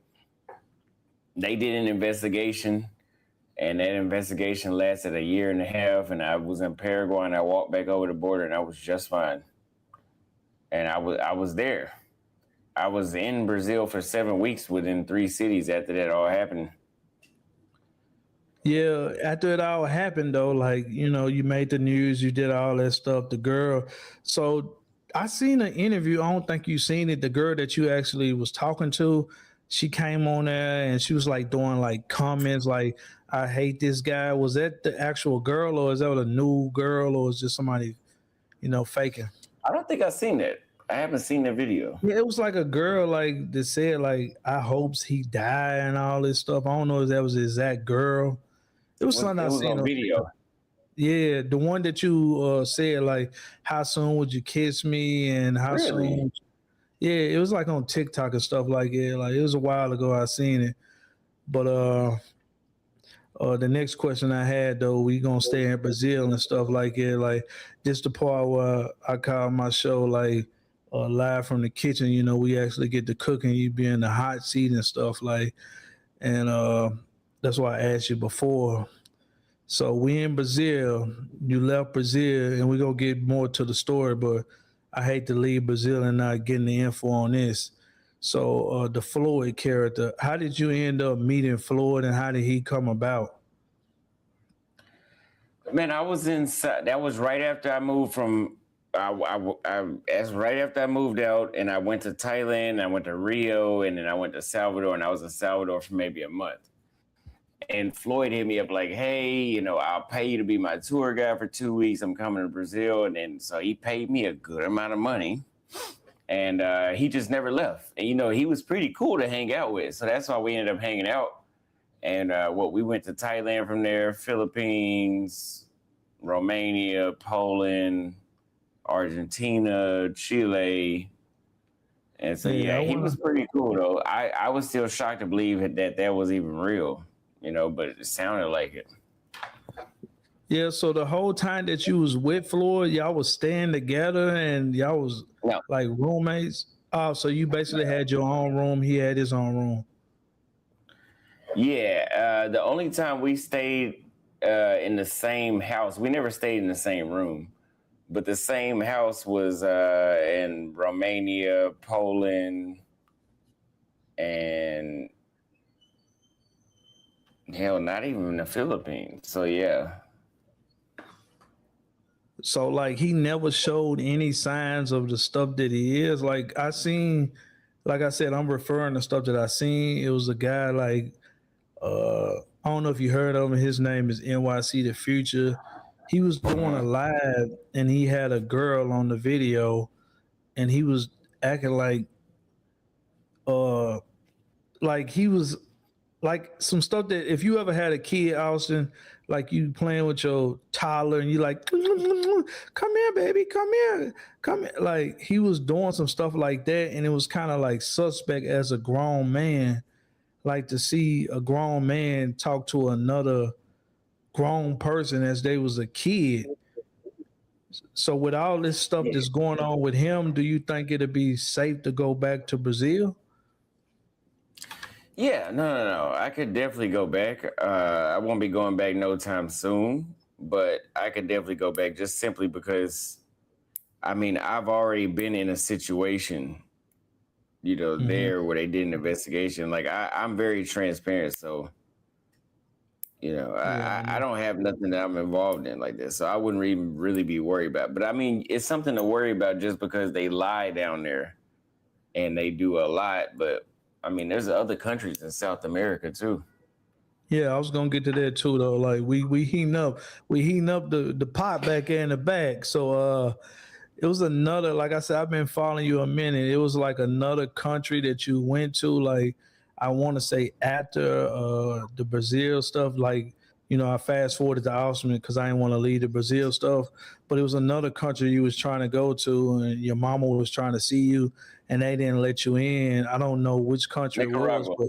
they did an investigation, and that investigation lasted 1.5 years. And I was in Paraguay, and I walked back over the border, and I was just fine. And I was there. I was in Brazil for 7 weeks within 3 cities after that all happened. Yeah, after it all happened though, like, you made the news, you did all that stuff, the girl. So I seen an interview, I don't think you seen it, the girl that you actually was talking to, she came on there and she was like doing like comments like, I hate this guy. Was that the actual girl, or is that a new girl, or is just somebody, faking? I don't think I've seen that. I haven't seen the video. Yeah, it was like a girl like that said like I hopes he die and all this stuff. I don't know if that was the exact girl. It was something I seen on video. Yeah, the one that you said like, how soon would you kiss me and how soon? Yeah, it was like on TikTok and stuff like it. Like it was a while ago I seen it. But the next question I had though, we gonna stay in Brazil and stuff like it. Like this the part where I call my show like live from the kitchen. We actually get to cooking. You be in the hot seat and stuff like, and that's why I asked you before. So we in Brazil. You left Brazil, and we gonna get more to the story. But I hate to leave Brazil and not getting the info on this. So the Floyd character, how did you end up meeting Floyd, and how did he come about? Man, I was inside. That was right after I moved from. That's right after I moved out, and I went to Thailand. I went to Rio, and then I went to Salvador, and I was in Salvador for maybe a month. And Floyd hit me up like, hey, I'll pay you to be my tour guide for 2 weeks. I'm coming to Brazil. And then so he paid me a good amount of money. And he just never left. And, he was pretty cool to hang out with. So that's why we ended up hanging out. And we went to Thailand from there, Philippines, Romania, Poland, Argentina, Chile. And so, he was pretty cool, though. I was still shocked to believe that was even real, but it sounded like it. Yeah, so the whole time that you was with Floyd, y'all was staying together and y'all was like roommates. Oh, so you basically had your own room. He had his own room. Yeah, the only time we stayed in the same house, we never stayed in the same room, but the same house was in Romania, Poland, and hell, not even in the Philippines. So yeah. So like he never showed any signs of the stuff that he is. Like I seen, like I said, I'm referring to stuff that I seen. It was a guy like I don't know if you heard of him. His name is NYC The Future. He was doing a live and he had a girl on the video and he was acting like he was like some stuff that if you ever had a kid, Austin, like you playing with your toddler and you like, come here, baby, come here. Like he was doing some stuff like that, and it was kind of like suspect as a grown man, like to see a grown man talk to another grown person as they was a kid. So with all this stuff that's going on with him, do you think it'd be safe to go back to Brazil? Yeah, no. I could definitely go back. I won't be going back no time soon, but I could definitely go back just simply because, I've already been in a situation, there where they did an investigation. Like I'm very transparent, so I don't have nothing that I'm involved in like this, so I wouldn't even really be worried about. But it's something to worry about just because they lie down there, and they do a lot, but. There's other countries in South America too. Yeah, I was gonna get to that too though. Like we heating up the pot back in the bag. So it was another, like I said, I've been following you a minute. It was like another country that you went to, like I want to say after the Brazil stuff, like I fast forwarded to Austin because I didn't want to leave the Brazil stuff, but it was another country you was trying to go to and your mama was trying to see you and they didn't let you in. I don't know which country Nicaragua. it was, but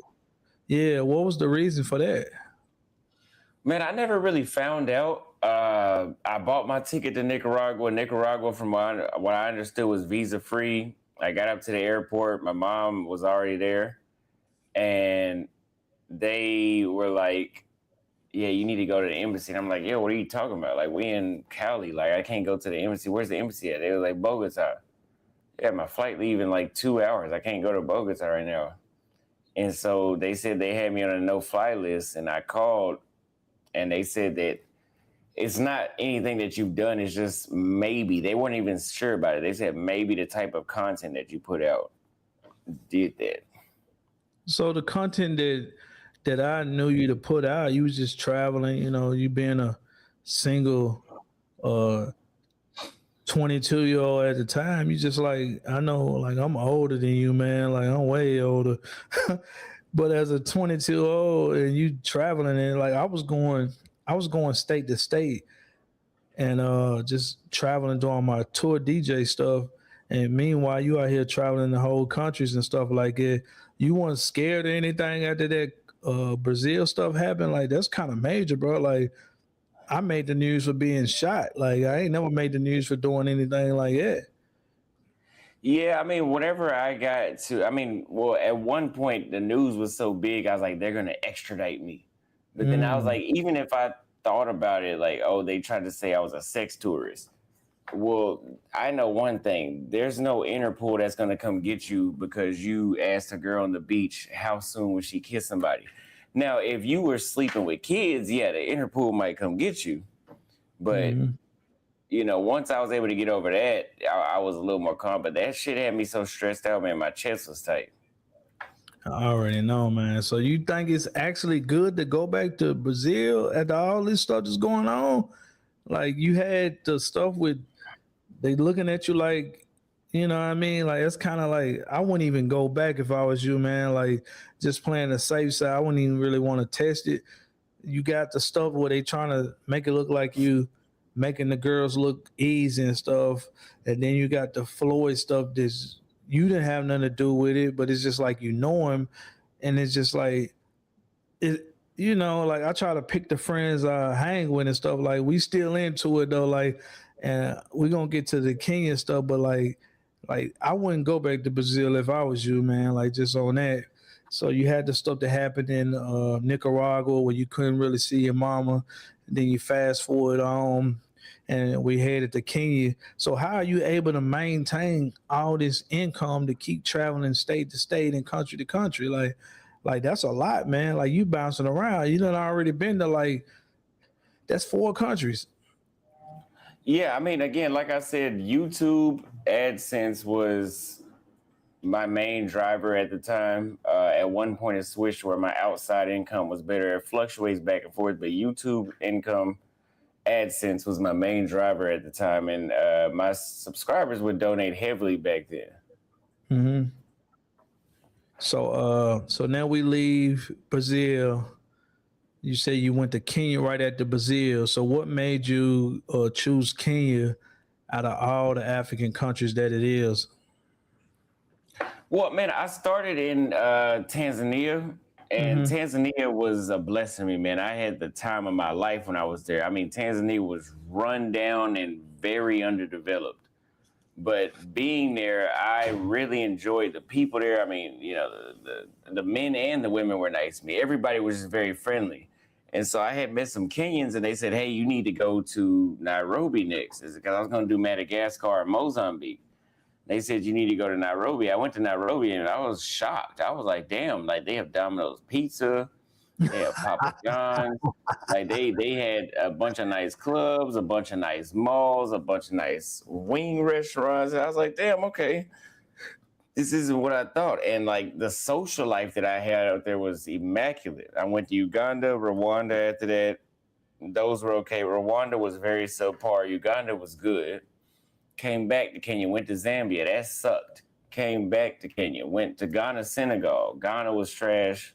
yeah, what was the reason for that? Man, I never really found out. I bought my ticket to Nicaragua. Nicaragua, from what I understood, was visa free. I got up to the airport. My mom was already there. And they were like, yeah, you need to go to the embassy. And I'm like, yo, what are you talking about? Like, we in Cali. Like, I can't go to the embassy. Where's the embassy at? They were like, Bogota. Yeah, my flight leave in like 2 hours. I can't go to Bogota right now. And so they said they had me on a no-fly list. And I called, and they said that it's not anything that you've done. It's just maybe. They weren't even sure about it. They said maybe the type of content that you put out did that. So the content that I knew you to put out, you was just traveling, you being a single 22-year-old at the time, you just like, I know, like I'm older than you, man. Like I'm way older. But as a 22-year-old and you traveling and like I was going state to state and just traveling doing my tour DJ stuff. And meanwhile, you out here traveling the whole countries and stuff like it. You weren't scared or anything after that Brazil stuff happened? Like that's kind of major, bro. Like I made the news for being shot. Like I ain't never made the news for doing anything like that. Yeah, whenever I got to, at one point the news was so big, I was like, they're gonna extradite me. But then I was like, even if I thought about it, like, oh, they tried to say I was a sex tourist. Well, I know one thing. There's no Interpol that's going to come get you because you asked a girl on the beach how soon would she kiss somebody. Now, if you were sleeping with kids, yeah, the Interpol might come get you. But, once I was able to get over that, I was a little more calm. But that shit had me so stressed out, man. My chest was tight. I already know, man. So you think it's actually good to go back to Brazil after all this stuff that's going on? Like you had the stuff with they looking at you like, you know what I mean? Like it's kind of like I wouldn't even go back if I was you, man. Like just playing the safe side. I wouldn't even really want to test it. You got the stuff where they trying to make it look like you making the girls look easy and stuff, and then you got the Floyd stuff that's you didn't have nothing to do with it, but it's just like you know him, and it's just like it. You know, like I try to pick the friends I hang with and stuff. Like we still into it though. Like, and we gonna get to the Kenya stuff, but like I wouldn't go back to Brazil if I was you, man. Like just on that. So you had the stuff that happened in Nicaragua where you couldn't really see your mama. And then you fast forward on, and we headed to Kenya. So how are you able to maintain all this income to keep traveling state to state and country to country? Like that's a lot, man. Like you bouncing around. You done already been to like that's 4 countries. Yeah, I mean, again, like I said, YouTube AdSense was my main driver at the time. At one point, it switched where my outside income was better. It fluctuates back and forth, but YouTube income AdSense was my main driver at the time, and my subscribers would donate heavily back then. Mm-hmm. So now we leave Brazil. You say you went to Kenya right after Brazil. So what made you choose Kenya out of all the African countries that it is? Well, man, I started in Tanzania, and Mm-hmm. Tanzania was a blessing to me, man. I had the time of my life when I was there. I mean, Tanzania was run down and very underdeveloped. But being there, I really enjoyed the people there. I mean, you know, the men and the women were nice to me. Everybody was just very friendly. And so I had met some Kenyans, and they said, "Hey, you need to go to Nairobi next," because I was going to do Madagascar and Mozambique. They said you need to go to Nairobi. I went to Nairobi and I was shocked. I was like, damn, like they have Domino's pizza, they have Papa John's, like they had a bunch of nice clubs, a bunch of nice malls, a bunch of nice wing restaurants. And I was like, damn, okay, this isn't what I thought. And like the social life that I had out there was immaculate. I went to Uganda, Rwanda after that. Those were okay. Rwanda was very subpar. Uganda was good. Came back to Kenya, went to Zambia. That sucked. Came back to Kenya, went to Ghana, Senegal. Ghana was trash.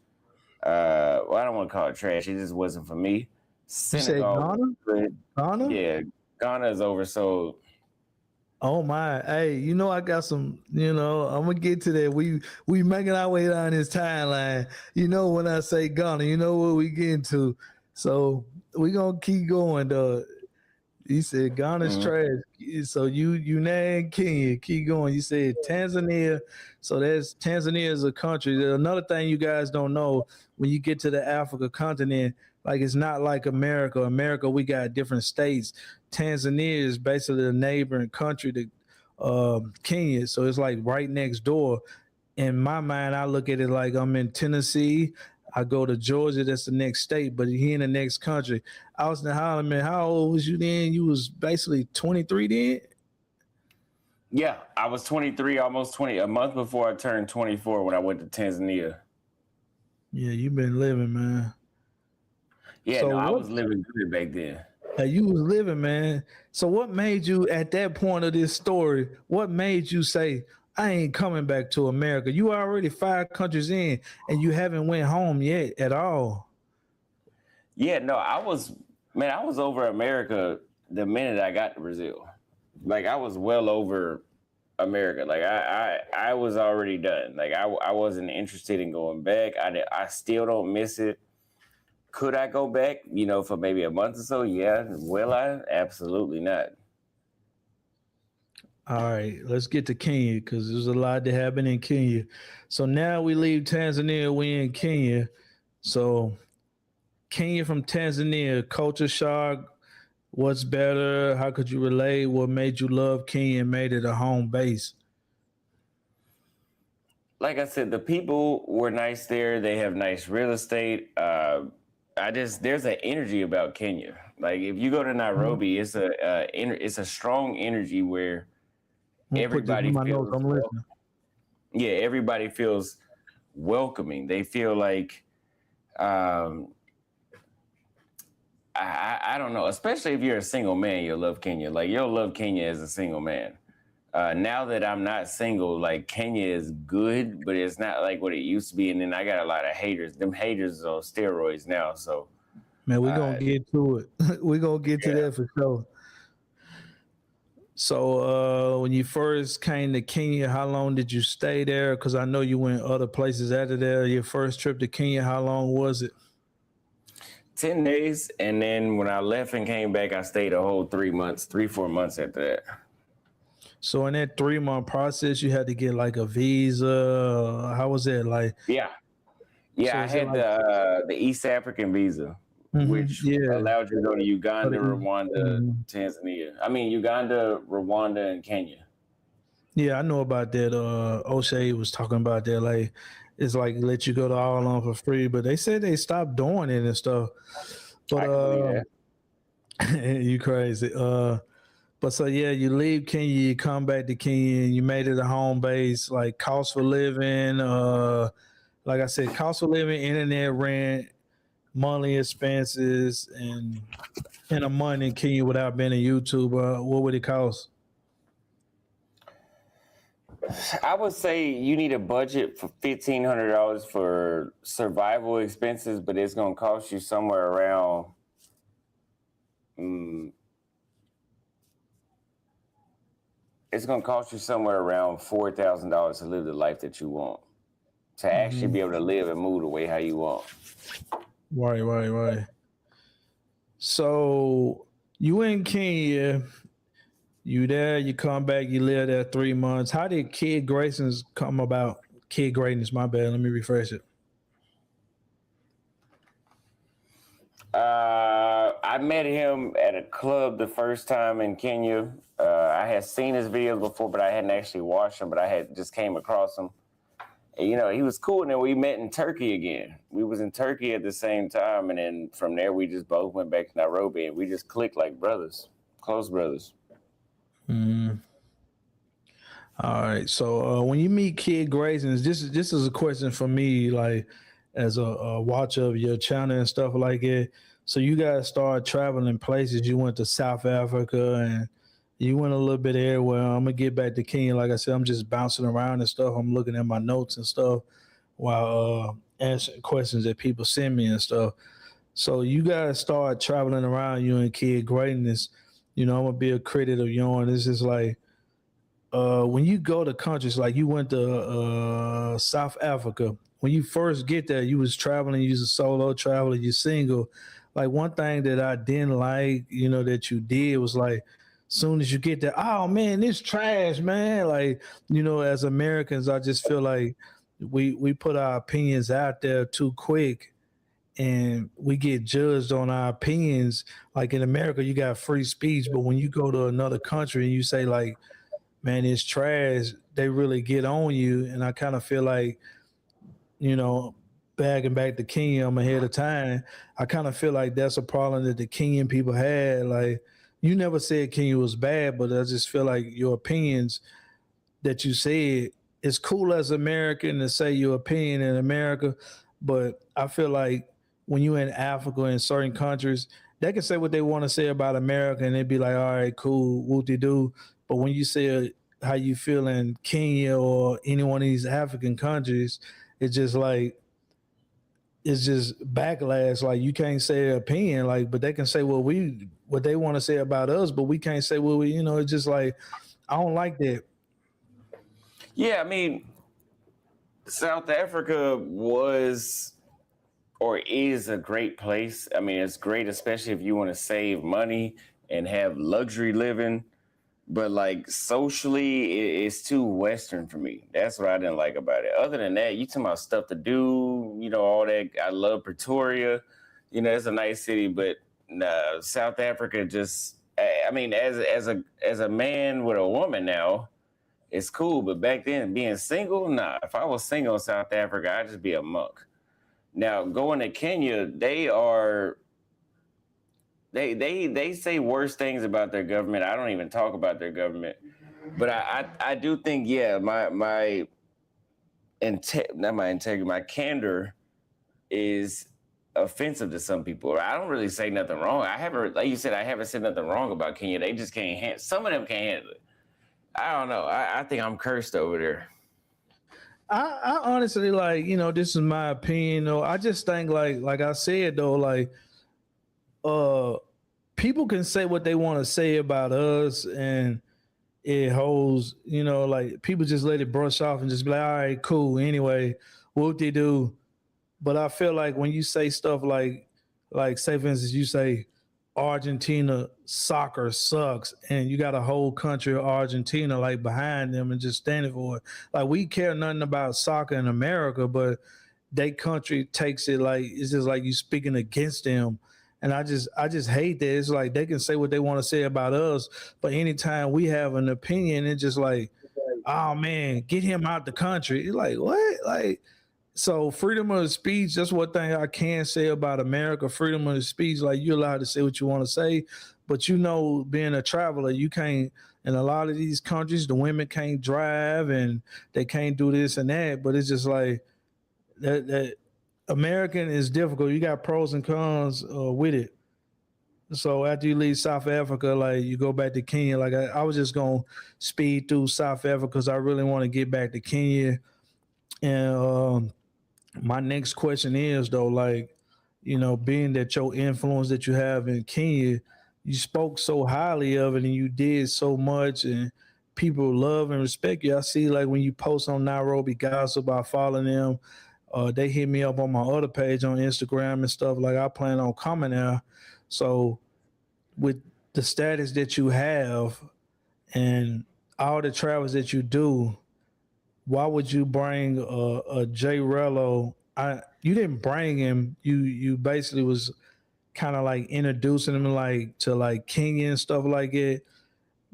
Well, I don't want to call it trash. It just wasn't for me. You said Senegal was Ghana? good. Ghana? Yeah, Ghana is oversold. Oh my! Hey, you know I got some. You know I'm gonna get to that. We making our way down this timeline. You know when I say Ghana, you know what we getting to. So we gonna keep going. Though. He said Ghana's Mhm. trash. So you named Kenya. Keep going. You said Tanzania. So that's Tanzania is a country. There's another thing you guys don't know when you get to the Africa continent, like it's not like America. America, we got different states. Tanzania is basically a neighboring country to Kenya. So it's like right next door. In my mind, I look at it like I'm in Tennessee. I go to Georgia, that's the next state, but he in the next country. Auston Holleman, how old was you then? You was basically 23 then? Yeah, I was 23, almost 20, a month before I turned 24 when I went to Tanzania. Yeah, you been living, man. Yeah, So no, I what was living good back then. you was living, man. So what made you at that point of this story, what made you say, I ain't coming back to America? You already 5 countries in and you haven't went home yet at all. Yeah, no, I was over America the minute I got to Brazil. Like I was well over America. Like I was already done. Like I wasn't interested in going back. I still don't miss it. Could I go back, you know, for maybe a month or so? Yeah. Will I? Absolutely not. All right, let's get to Kenya because there's a lot that happened in Kenya. So now we leave Tanzania, we in Kenya. So Kenya from Tanzania, culture shock. What's better? How could you relate? What made you love Kenya and made it a home base? Like I said, the people were nice there. They have nice real estate. There's an energy about Kenya. Like if you go to Mhm. Nairobi, it's a strong energy where I'm gonna put this in everybody my notes. feels I'm listening. yeah, everybody feels welcoming. They feel like, I don't know, especially if you're a single man, you'll love Kenya. Like, you'll love Kenya as a single man. Now that I'm not single, like, Kenya is good, but it's not like what it used to be. And then I got a lot of haters. Them haters are on steroids now. So, Man, we're gonna get to it. We're gonna get to yeah. that for sure. So when you first came to Kenya, how long did you stay there? Because I know you went other places after there. Your first trip to Kenya, how long was it? 10 days. And then when I left and came back, I stayed a whole 3 months, 4 months after that. So in that 3 month process, you had to get like a visa. How was that? Like, Yeah. Yeah, so I is it had like, the East African visa, mhm, which yeah, allowed you to go to for Uganda, the- Rwanda, mhm. Tanzania. I mean, Uganda, Rwanda, and Kenya. Yeah, I know about that. O'Shea was talking about that. Like, it's like let you go to all on for free, but they said they stopped doing it and stuff. But I can believe that. you crazy. But so yeah, you leave Kenya, you come back to Kenya, and you made it a home base. Like cost for living, like I said, cost for living, internet rent, monthly expenses, and in a month in Kenya without being a YouTuber, what would it cost? I would say you need a budget for $1,500 for survival expenses, but it's going to cost you somewhere around. mm, it's going to cost you somewhere around $4,000 to live the life that you want, to actually Mm-hmm. be able to live and move the way how you want. Right. So you in Kenya, you there, you come back, you live there 3 months. How did Kid Grayson's come about? Kid Greatness, my bad. Let me refresh it. I met him at a club the first time in Kenya. I had seen his videos before, but I hadn't actually watched them. But I had just came across him. And, you know, he was cool. And then we met in Turkey again. We was in Turkey at the same time, and then from there we just both went back to Nairobi, and we just clicked like brothers, close brothers. Mm. All right. So when you meet Kid Grayson's, this is a question for me, like as a watcher of your channel and stuff like it. So you guys started traveling places. You went to South Africa and you went a little bit everywhere. I'm gonna get back to Kenya. Like I said, I'm just bouncing around and stuff. I'm looking at my notes and stuff while answering questions that people send me and stuff. So you guys start traveling around, you and Kid Greatness. You know, I'm gonna be a critic of yours. This is like when you go to countries like you went to South Africa, when you first get there, you was traveling, you was a solo traveler, you single. Like one thing that I didn't like, you know, that you did was like, soon as you get there, oh man, this trash, man. Like, you know, as Americans, I just feel like we put our opinions out there too quick and we get judged on our opinions. Like in America, you got free speech, but when you go to another country and you say like, man, it's trash, they really get on you. And I kind of feel like, you know, bagging back to Kenya, I'm ahead of time. I kind of feel like that's a problem that the Kenyan people had. Like, you never said Kenya was bad, but I just feel like your opinions that you said, it's cool as American to say your opinion in America, but I feel like when you're in Africa in certain countries, they can say what they want to say about America and they'd be like, all right, cool, whoop-de-doo. But when you say how you feel in Kenya or any one of these African countries, it's just like it's just backlash. Like you can't say their opinion, like, but they can say what they want to say about us, but we can't say what we, you know, it's just like I don't like that. Yeah, I mean, South Africa was or is a great place. I mean, it's great, especially if you want to save money and have luxury living. But like socially, it's too Western for me. That's what I didn't like about it. Other than that, you talking about stuff to do, you know, all that. I love Pretoria. You know, it's a nice city, but nah, South Africa just. I mean, as a man with a woman now, it's cool. But back then, being single, nah. If I was single in South Africa, I'd just be a monk. Now going to Kenya, they say worse things about their government. I don't even talk about their government, but I do think, yeah, not my integrity, my candor is offensive to some people. I don't really say nothing wrong. I haven't, like you said, I haven't said nothing wrong about Kenya. They just can't handle. Some of them can't handle it. I don't know. I think I'm cursed over there. I honestly, like, this is my opinion though. I just think like I said though, like people can say what they want to say about us, and it holds, like people just let it brush off and just be like, all right, cool. Anyway, whoop de do. But I feel like when you say stuff like say for instance, you say Argentina soccer sucks, and you got a whole country of Argentina like behind them and just standing for it. Like we care nothing about soccer in America, but they country takes it like it's just like you speaking against them. And I just hate that. It's like they can say what they want to say about us, but anytime we have an opinion, it's just like, oh man, get him out the country. It's like what? Like, so freedom of speech, that's one thing I can say about America. Freedom of speech, like you're allowed to say what you want to say, but being a traveler, you can't. In a lot of these countries, the women can't drive and they can't do this and that. But it's just like that American is difficult. You got pros and cons with it. So after you leave South Africa, like you go back to Kenya, like I was just gonna speed through South Africa because I really want to get back to Kenya. And my next question is though, like, being that your influence that you have in Kenya, you spoke so highly of it and you did so much and people love and respect you. I see like when you post on Nairobi Gossip, I follow them. They hit me up on my other page on Instagram and stuff. Like I plan on coming there. So with the status that you have and all the travels that you do, why would you bring a Jay Rello? You didn't bring him. You basically was kind of like introducing him like to like Kenya and stuff like it.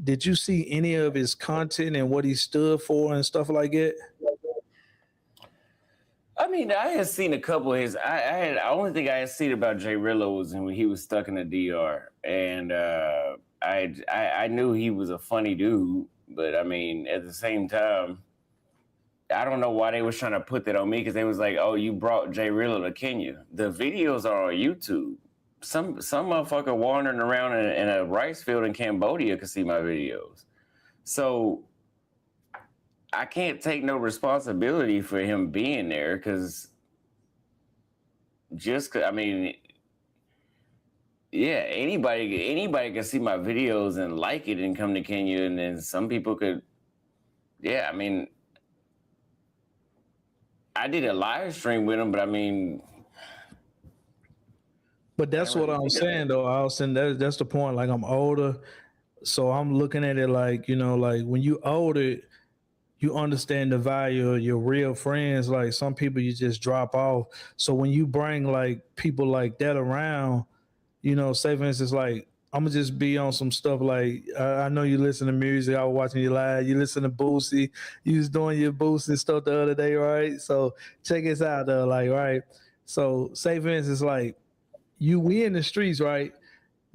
Did you see any of his content and what he stood for and stuff like it? I mean, I had seen a couple of his. I only thing I had seen about Jay Rillo was when he was stuck in the DR, and I knew he was a funny dude, but I mean, at the same time, I don't know why they was trying to put that on me because they was like, "Oh, you brought Jay Rillo to Kenya." The videos are on YouTube. Some motherfucker wandering around in a rice field in Cambodia could see my videos. So I can't take no responsibility for him being there because I mean, yeah, anybody can see my videos and like it and come to Kenya, and then some people could, yeah, I mean, I did a live stream with him, but I mean, but that's what I'm saying though, Austin. That's the point. Like I'm older, so I'm looking at it like like when you older, you understand the value of your real friends. Like some people you just drop off. So when you bring like people like that around, say for instance, like I'm gonna just be on some stuff like I know you listen to music. I was watching you live. You listen to Boosie. You was doing your Boosie stuff the other day, right? So check this out though, like right. So say for instance, like we in the streets, right?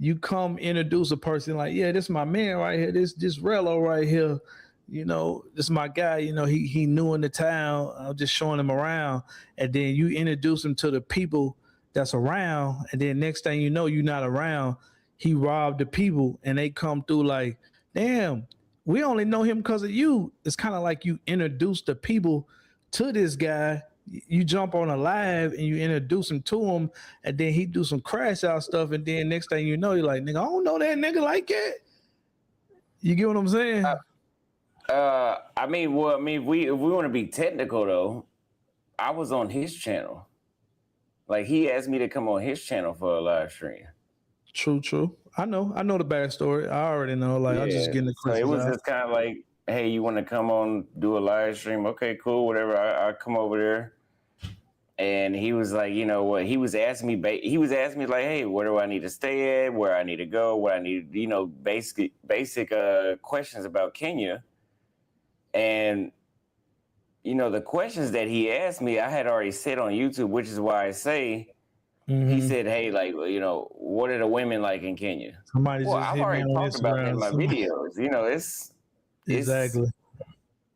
You come introduce a person like, yeah, this is my man right here. This Rello right here. This is my guy. He new in the town. I'm just showing him around, and then you introduce him to the people that's around, and then next thing you know, you're not around. He robbed the people, and they come through like, damn, we only know him because of you. It's kind of like you introduce the people to this guy. You jump on a live and you introduce him to him, and then he do some crash out stuff, and then next thing you know, you're like, nigga, I don't know that nigga like that. You get what I'm saying? I mean, if we want to be technical though, I was on his channel. Like he asked me to come on his channel for a live stream. True. I know the backstory. I already know. Like I'm just getting the questions. So it was just kind of like, hey, you want to come on do a live stream? Okay, cool, whatever. I come over there, and he was like, you know what? He was asking me like, hey, where do I need to stay at? Where I need to go? What I need, basic questions about Kenya. And the questions that he asked me, I had already said on YouTube, which is why I say. He said, hey, like, what are the women like in Kenya? I've already talked about that in my videos. It's exactly.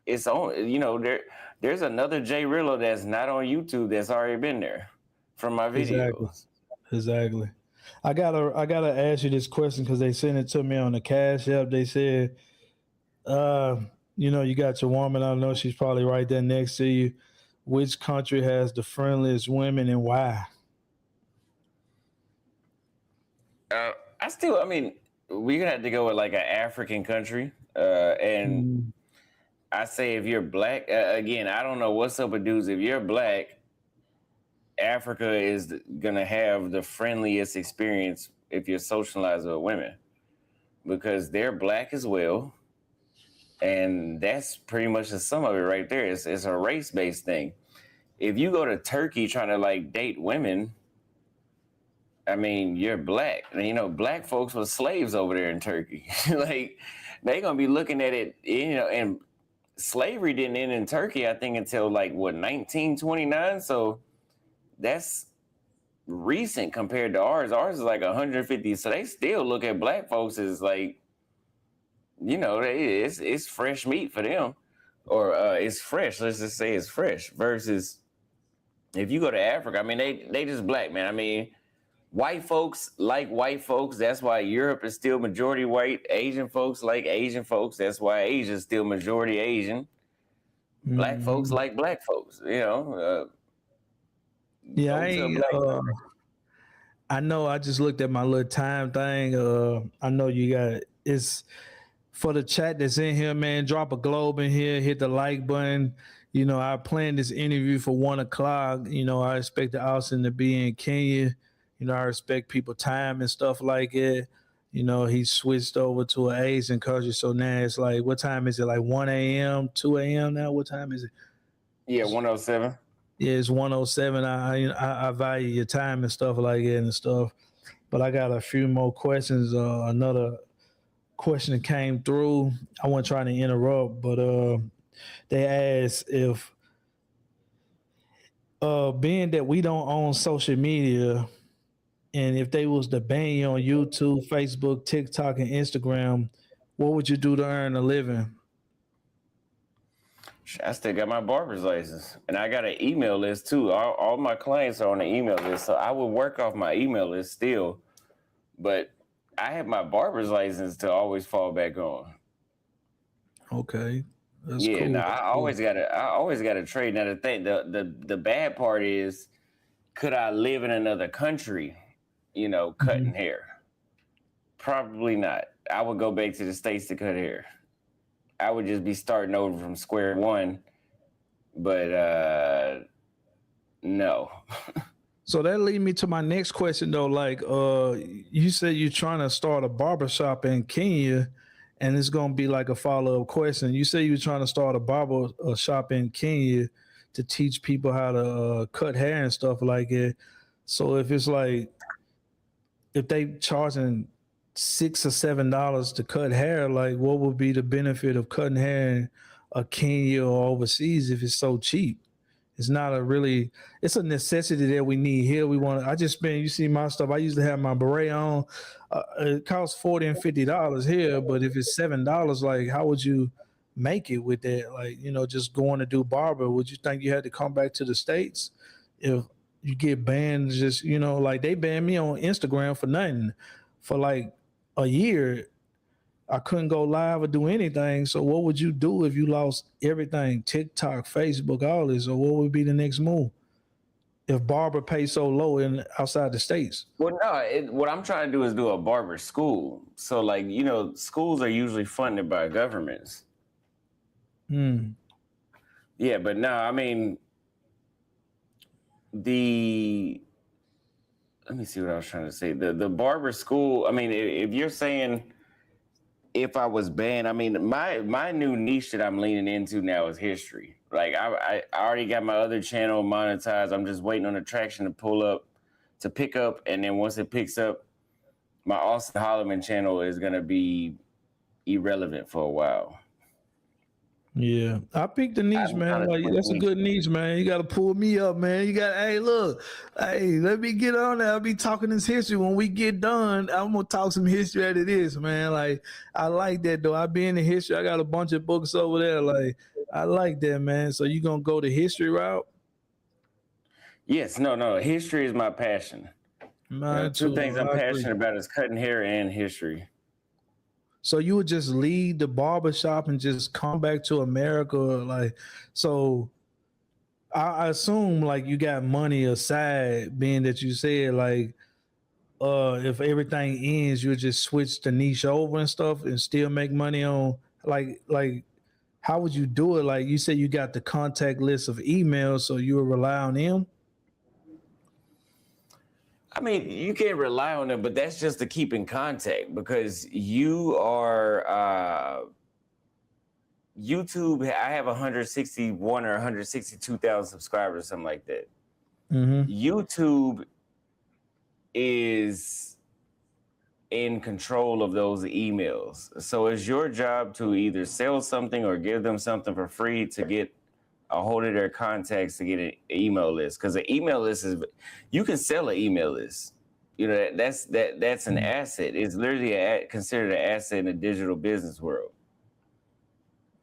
it's on. There's another Jay Rillo that's not on YouTube that's already been there from my Exactly. videos. Exactly. I gotta ask you this question because they sent it to me on the Cash App. They said, uh, you got your woman. I know she's probably right there next to you. Which country has the friendliest women and why? I mean, we're gonna have to go with like an African country, and Mm, I say if you're black, again, I don't know what's up with dudes. If you're black, Africa is gonna have the friendliest experience if you're socializing with women because they're black as well, and that's pretty much the sum of it right there. It's a race based thing. If you go to Turkey trying to like date women, I mean, you're black. And, black folks were slaves over there in Turkey. Like, they gonna be looking at it, and slavery didn't end in Turkey, I think, until like what 1929. So that's recent compared to ours. Ours is like 150. So they still look at black folks as like, it's fresh meat for them, or it's fresh. Let's just say it's fresh. Versus if you go to Africa, I mean, they just black, man. I mean, white folks like white folks. That's why Europe is still majority white. Asian folks like Asian folks. That's why Asia is still majority Asian. Black folks mm. like black folks. Yeah, Go to a black. I know I just looked at my little time thing. I know you got it's for the chat that's in here, man. Drop a globe in here, hit the like button. I planned this interview for 1 o'clock. I expected Austin to be in Kenya. I respect people time and stuff like it. He switched over to an Asian country. So now it's like, what time is it? Like 1 a.m., 2 a.m. now? What time is it? Yeah, 107. Yeah, it's 107. I value your time and stuff like that and stuff. But I got a few more questions. Another question that came through. I wasn't trying to interrupt, but they asked if being that we don't own social media, and if they was to ban you on YouTube, Facebook, TikTok, and Instagram, what would you do to earn a living? I still got my barber's license, and I got an email list too. All my clients are on the email list, so I would work off my email list still. But I have my barber's license to always fall back on. Okay, that's Yeah, cool. no, That's I cool. always gotta trade. Now the thing, the bad part is, could I live in another country, cutting Mhm. hair? Probably not. I would go back to the States to cut hair. I would just be starting over from square one. But no. So that lead me to my next question though. Like, you said you're trying to start a barber shop in Kenya, and it's gonna be like a follow up question. You say you're trying to start a barber shop in Kenya to teach people how to cut hair and stuff like it. So if it's like if they charging $6 or $7 to cut hair, like what would be the benefit of cutting hair in Kenya or overseas if it's so cheap? It's not a really. It's a necessity that we need here. We want. I just spend. You see my stuff. I used to have my beret on. It costs $40 and $50 here, but if it's $7, like how would you make it with that? Like just going to do barber. Would you think you had to come back to the States if you get banned? Just like they banned me on Instagram for nothing for like a year. I couldn't go live or do anything. So what would you do if you lost everything? TikTok, Facebook, all this, or what would be the next move? If barber pays so low in outside the states. Well, no. What I'm trying to do is do a barber school. So, like, schools are usually funded by governments. Hmm. Yeah, but no, I mean, the let me see what I was trying to say. The barber school. I mean, if you're saying if I was banned, I mean, my new niche that I'm leaning into now is history. Like I already got my other channel monetized. I'm just waiting on the traction to pick up, and then once it picks up, my Auston Holleman channel is gonna be irrelevant for a while. Yeah, I picked the niche, I'm trying man. to Like switch that's a niche. good niche, man. You got to pull me up, man. You got, hey, look, hey, let me get on there. I'll be talking this history when we get done. I'm gonna talk some history out of this, man. Like I like that though. I be in the history. I got a bunch of books over there. Like I like that, man. So you gonna go the history route? Yes, no. History is my passion. Mine Two too, things though. I'm I agree. passionate about is cutting hair and history. So you would just leave the barber shop and just come back to America, like so. I assume like you got money aside, being that you said like if everything ends, you'll just switch the niche over and stuff and still make money on like how would you do it? Like you said you got the contact list of emails, so you would rely on them. I mean, you can't rely on them, but that's just to keep in contact because you are YouTube. I have 161 or 162,000 subscribers, something like that. Mm-hmm. YouTube is in control of those emails. So it's your job to either sell something or give them something for free to get a hold of their contacts to get an email list. Because an email list is, you can sell an email list. You know, that's an asset. It's literally considered an asset in the digital business world.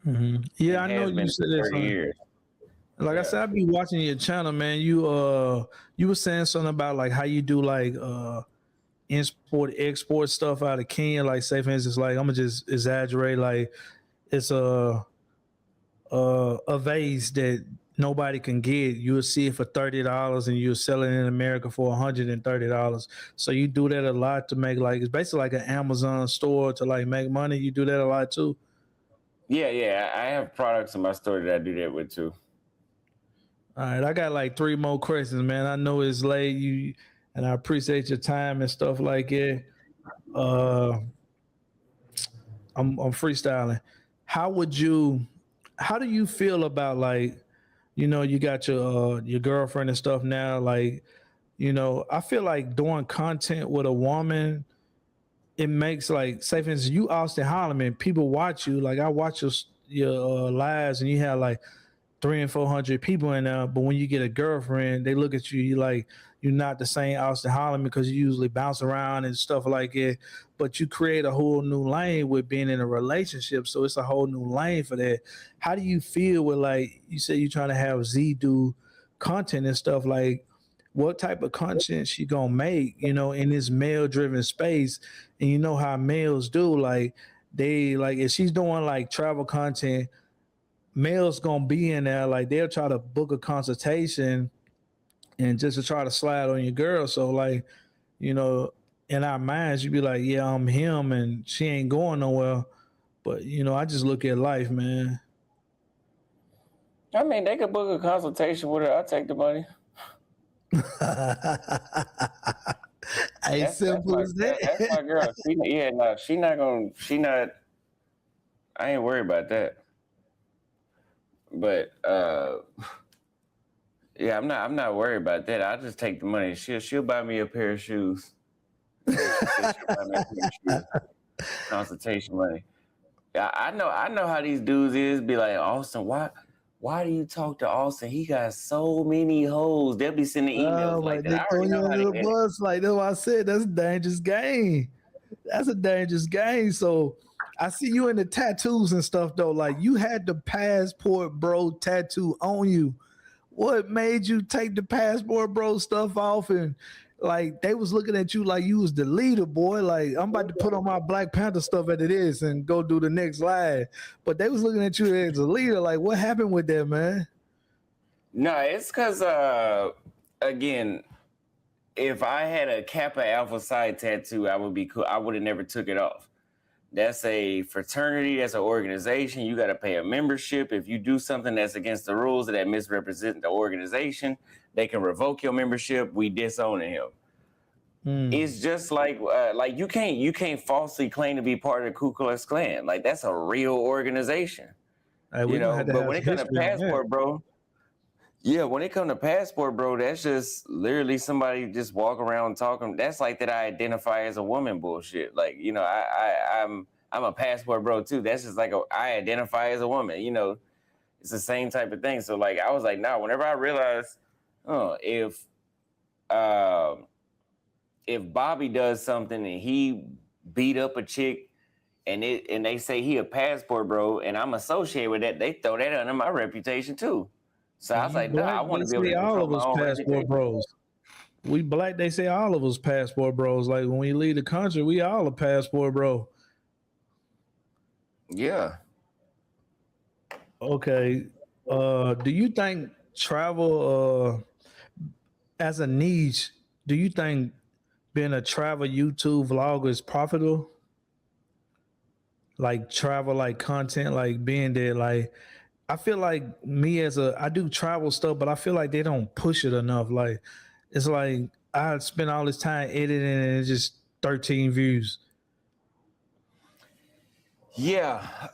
Mm-hmm. And Yeah, I know has you been said for this 30 on. years. Like I Yeah. said, I be watching your channel, man. You were saying something about like how you do like import export stuff out of Kenya. Like say for instance, like I'm gonna just exaggerate, like it's a vase that nobody can get. You'll see it for $30 and you'll sell it in America for $130. So you do that a lot to make like it's basically like an Amazon store to like make money. You do that a lot too. Yeah. I have products in my store that I do that with too. All right, I got like three more questions, man. I know it's late, you and I appreciate your time and stuff like it. Uh, I'm freestyling. How would you? How do you feel about like, you got your girlfriend and stuff now? Like, I feel like doing content with a woman, it makes like, say for instance, you Austin Holleman, people watch you. Like I watch your lives, and you have like 300 and 400 people in there. But when you get a girlfriend, they look at you, you like you're not the same Austin Holleman because you usually bounce around and stuff like it. But you create a whole new lane with being in a relationship, so it's a whole new lane for that. How do you feel with like you said you're trying to have Z do content and stuff like? What type of content she gonna make, in this male driven space? And you know how males do, like they like if she's doing like travel content, males gonna be in there, like they'll try to book a consultation and just to try to slide on your girl. So like, you know, in our minds, you'd be like, yeah, I'm him and she ain't going nowhere. But I just look at life, man. I mean, they could book a consultation with her. I'll take the money. As simple as That's my that. girl. She not. I ain't worried about that. But yeah, I'm not worried about that. I'll just take the money. She'll buy me a pair of shoes. She said she'll buy me a pair of shoes. Consultation money. Yeah, I know how these dudes is. Be like, Austin, why do you talk to Austin? He got so many hoes. They'll be sending emails Like like that. they I throw already you know how under they the get it. bus. Like that's why I said that's a dangerous game. That's a dangerous game. So I see you in the tattoos and stuff though. Like you had the passport bro tattoo on you. What made you take the passport bro stuff off? And like they was looking at you like you was the leader, boy. Like I'm about to put on my Black Panther stuff at it is and go do the next live. But they was looking at you as a leader. Like what happened with that, man? No, it's because again, if I had a Kappa Alpha Psi tattoo, I would be cool. I would have never took it off. That's a fraternity. That's an organization. You got to pay a membership. If you do something that's against the rules that misrepresent the organization, they can revoke your membership. We disowning him. It's just like you can't falsely claim to be part of the Ku Klux Klan. Like that's a real organization, Hey, we're gonna have to But have when some it comes to history on that. passport, bro, yeah, when it comes to passport, bro, that's just literally somebody just walk around talking. That's like that I identify as a woman bullshit. Like, I'm a passport bro too. That's just like I identify as a woman, It's the same type of thing. So like I was like, nah, whenever I realized, oh, if Bobby does something and he beat up a chick and they say he a passport bro, and I'm associated with that. They throw that under my reputation too. So I was You like, nah, I black, want they to be able say to all control of my us own passport reputation. bros. We black, they say all of us passport bros. Like when we leave the country, we all a passport bro. Yeah. Okay. Do you think travel as a niche, do you think being a travel YouTube vlogger is profitable? Like travel like content, like being there, like I feel like me as a I do travel stuff, but I feel like they don't push it enough. Like it's like I spend all this time editing and it's just 13 views. Yeah.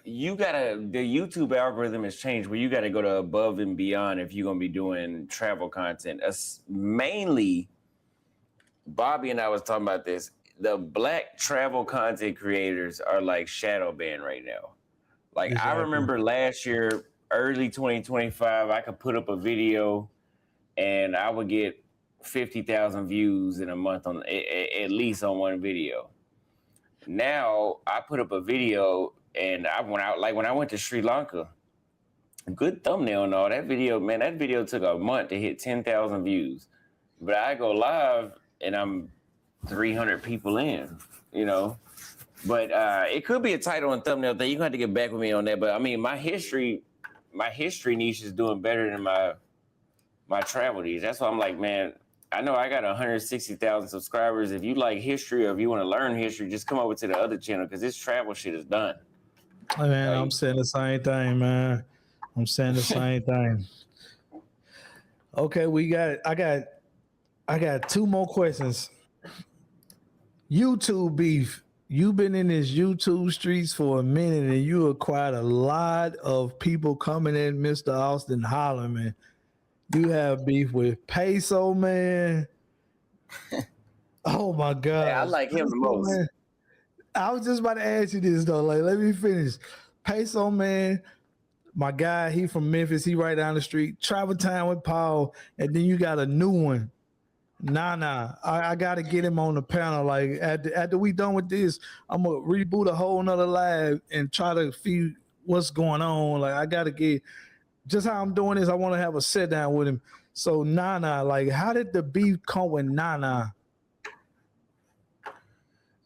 The YouTube algorithm has changed where you gotta go to above and beyond if you're gonna be doing travel content. Mainly, Bobby and I was talking about this. The black travel content creators are like shadow banned right now. Like I Exactly. remember last year, early 2025, I could put up a video and I would get 50,000 views in a month on at least on one video. Now I put up a video and I went out, like when I went to Sri Lanka, good thumbnail and all that video, man, that video took a month to hit 10,000 views. But I go live and I'm 300 people in, you know. But it could be a title and thumbnail thing. You're gonna have to get back with me on that. But I mean, my history niche is doing better than my travel niche. That's why I'm like, man, I know I got 160,000 subscribers. If you like history or if you want to learn history, just come over to the other channel because this travel shit is done. Hey, man, I'm saying the same thing, man. I'm saying the same thing. Okay, I got two more questions. YouTube beef. You've been in this YouTube streets for a minute and you acquired a lot of people coming in, Mr. Auston Holleman. You have beef with Peso, man. Oh my Hey, I gosh. like him the Peso, most. man. I was just about to ask you this though. Like, let me finish. Peso, man, my guy, he from Memphis. He right down the street. Travel Time with Paul, and then you got a new one. Nah. I gotta get him on the panel. Like after we done with this, I'm gonna reboot a whole nother live and try to see what's going on. Like I gotta get just how I'm doing this. I want to have a sit down with him. So Nana, like, how did the beef come with Nana?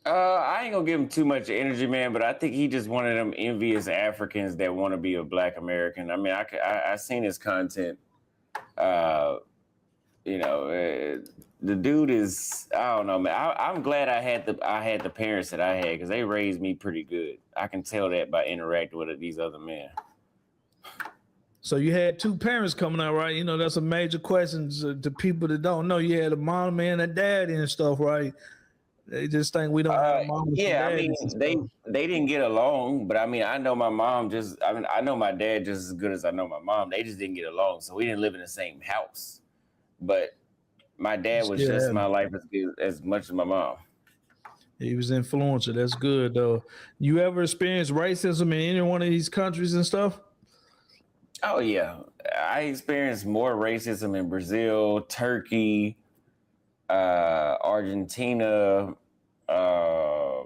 I ain't gonna give him too much energy, man, but I think he just one of them envious Africans that want to be a black American. I mean, I seen his content. You know, the dude is, I don't know, man. I'm glad I had the parents that I had because they raised me pretty good. I can tell that by interacting with these other men. So you had two parents coming out, right? You know, that's a major question to people that don't know. You had a mom and a daddy and stuff, right? They just think we don't have moms and Yeah, I mean, daddies and they stuff. they didn't get along, but I mean, I know my mom just. I mean, I know my dad just as good as I know my mom. They just didn't get along, so we didn't live in the same house. But my dad was Still just had my him. life as much as my mom. He was influential. That's good though. You ever experienced racism in any one of these countries and stuff? Oh yeah, I experienced more racism in Brazil, Turkey, Argentina, uh,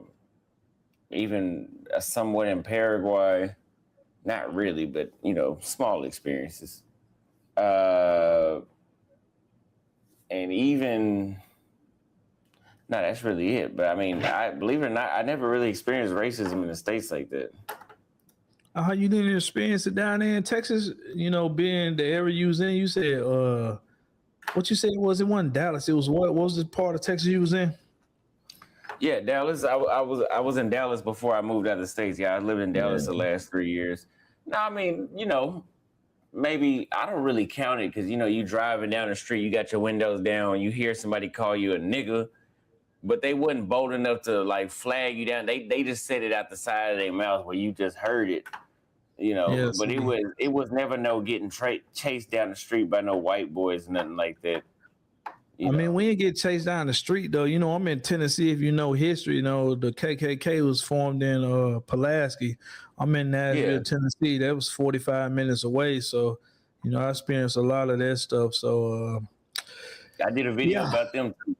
even somewhat in Paraguay. Not really, but you know, small experiences. Uh, and even no, that's really it. But I mean, I believe it or not, I never really experienced racism in the States like that. How you didn't experience it down there in Texas? You know, being the area you was in, you said what you said was it wasn't Dallas. It was what was the part of Texas you was in? Yeah, Dallas. I was in Dallas before I moved out of the States. Yeah, I lived in Dallas the Yeah. last 3 years. No, I mean, you know, maybe I don't really count it because you know, you driving down the street, you got your windows down, you hear somebody call you a nigga, but they wasn't bold enough to like flag you down. They just said it out the side of their mouth where you just heard it, you know. Yeah, But it see. was never no getting chased down the street by no white boys, nothing like that, you I mean, know. we didn't get chased down the street though. You know, I'm in Tennessee. If you know history, you know the KKK was formed in Pulaski. I'm in Yeah, Nashville, Tennessee. That was 45 minutes away. So, you know, I experienced a lot of that stuff. So, I did a video yeah. about them too.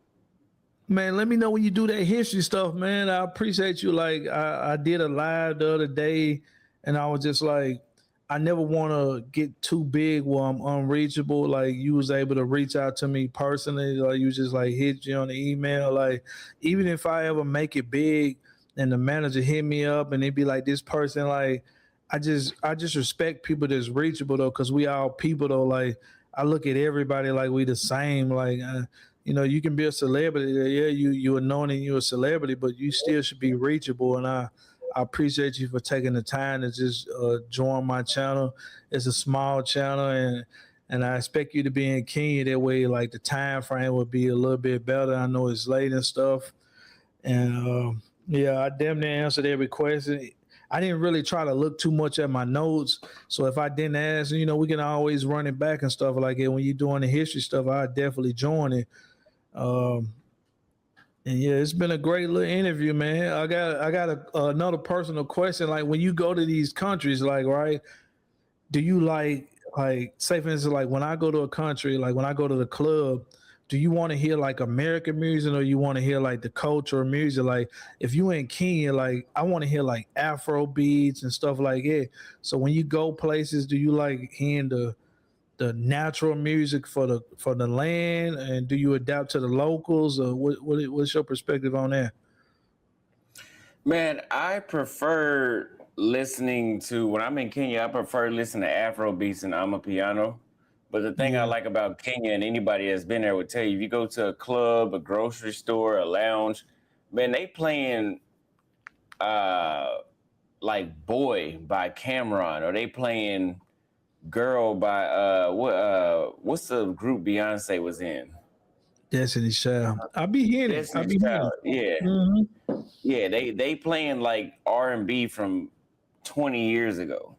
Man, let me know when you do that history stuff, man. I appreciate you. Like I did a live the other day, and I was just like, I never want to get too big where I'm unreachable. Like you was able to reach out to me personally. Like you just like hit you on the email. Like even if I ever make it big, and the manager hit me up, and it'd be like this person, like I just respect people that's reachable though, because we all people though. Like I look at everybody like we the same. Like you can be a celebrity. Yeah, you anointing you a celebrity, but you still should be reachable. And I appreciate you for taking the time to just join my channel. It's a small channel, and I expect you to be in Kenya that way. Like the time frame would be a little bit better. I know it's late and stuff, and yeah, I damn near answered every question. I didn't really try to look too much at my notes. So if I didn't ask, we can always run it back and stuff like it. When you're doing the history stuff, I definitely join it. Um, and yeah, it's been a great little interview, man. I got another personal question. Like when you go to these countries, like, right, do you like say for instance, like when I go to a country, like when I go to the club, do you want to hear like American music or you want to hear like the cultural music? Like if you in Kenya, like I want to hear like Afro beats and stuff like that. So when you go places, do you like hearing the natural music for the land, and do you adapt to the locals, or what's your perspective on that? Man, I prefer listening to when I'm in Kenya. I prefer listening to Afro beats and Amapiano. But the thing I Yeah, like about Kenya, and anybody that's been there would tell you, if you go to a club, a grocery store, a lounge, man, they playing uh like Boy by Cameron, or they playing Girl by what's the group Beyonce was in? Destiny Child. I be hearing it. I Destiny's be hearing Child. it. Yeah. Hmm. Yeah, they playing like R&B from 20 years ago.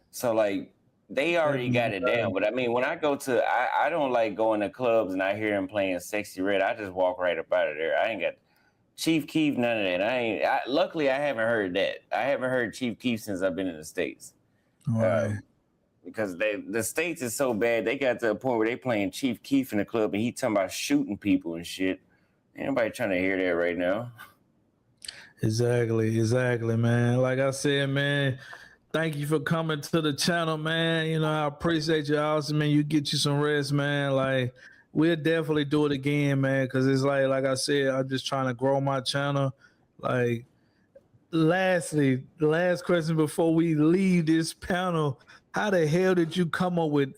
So like they already got Destiny it down. Child. But I mean, when I go to, I don't like going to clubs and I hear him playing Sexy Red. I just walk right up out of there. I ain't got Chief Keef, none of that. Luckily, I haven't heard that. I haven't heard Chief Keef since I've been in the States. All right. Because the States is so bad, they got to a point where they playing Chief Keef in the club and he talking about shooting people and shit. Ain't nobody trying to hear that right now. Exactly, man. Like I said, man, thank you for coming to the channel, man. I appreciate you, Austin, man. You get you some rest, man. Like we'll definitely do it again, man. Cause it's like I said, I'm just trying to grow my channel. Like, lastly, the last question before we leave this panel: how the hell did you come up with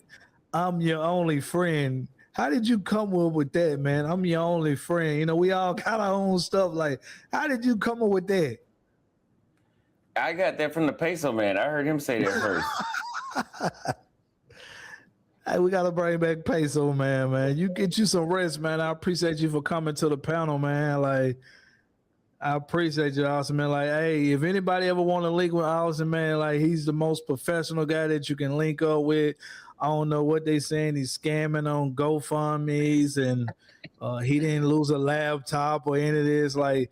"I'm your only friend"? How did you come up with that, man? I'm your only friend. We all got our own stuff. Like, how did you come up with that? I got that from the Peso Man. I heard him say that first. Hey, we gotta bring back Peso, man. Man, you get you some rest, man. I appreciate you for coming to the panel, man. Like, I appreciate you, Austin, man. Like, hey, if anybody ever want to link with Austin, man, like he's the most professional guy that you can link up with. I don't know what they saying. He's scamming on GoFundMe's, and he didn't lose a laptop or any of this. Like,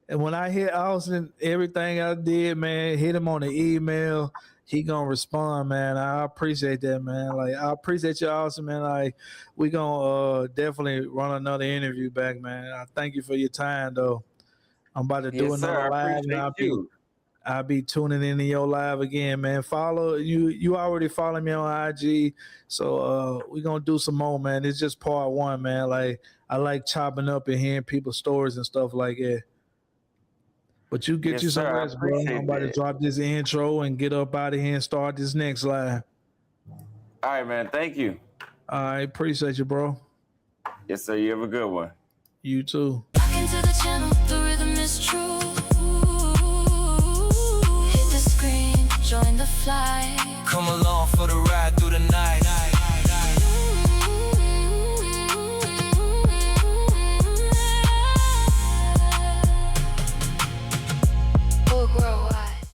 and when I hit Austin, everything I did, man, hit him on the email. He gonna respond, man. I appreciate that, man. Like, I appreciate you, Austin, man. Like, we gonna definitely run another interview back, man. I thank you for your time, though. I'm about to do Yes, sir. another I live, and appreciate you. I'll be tuning into your live again, man. Follow you. You already follow me on IG, so we're gonna do some more, man. It's just part one, man. Like I like chopping up and hearing people's stories and stuff like that. But you get Yes, you some sir. I rest, bro. I'm appreciate about to that. drop this intro and get up out of here and start this next live. All right, man. Thank you. I appreciate you, bro. Yes, sir. You have a good one. You too. Into the channel, the rhythm is true. Hit the screen, join the flight. Come along.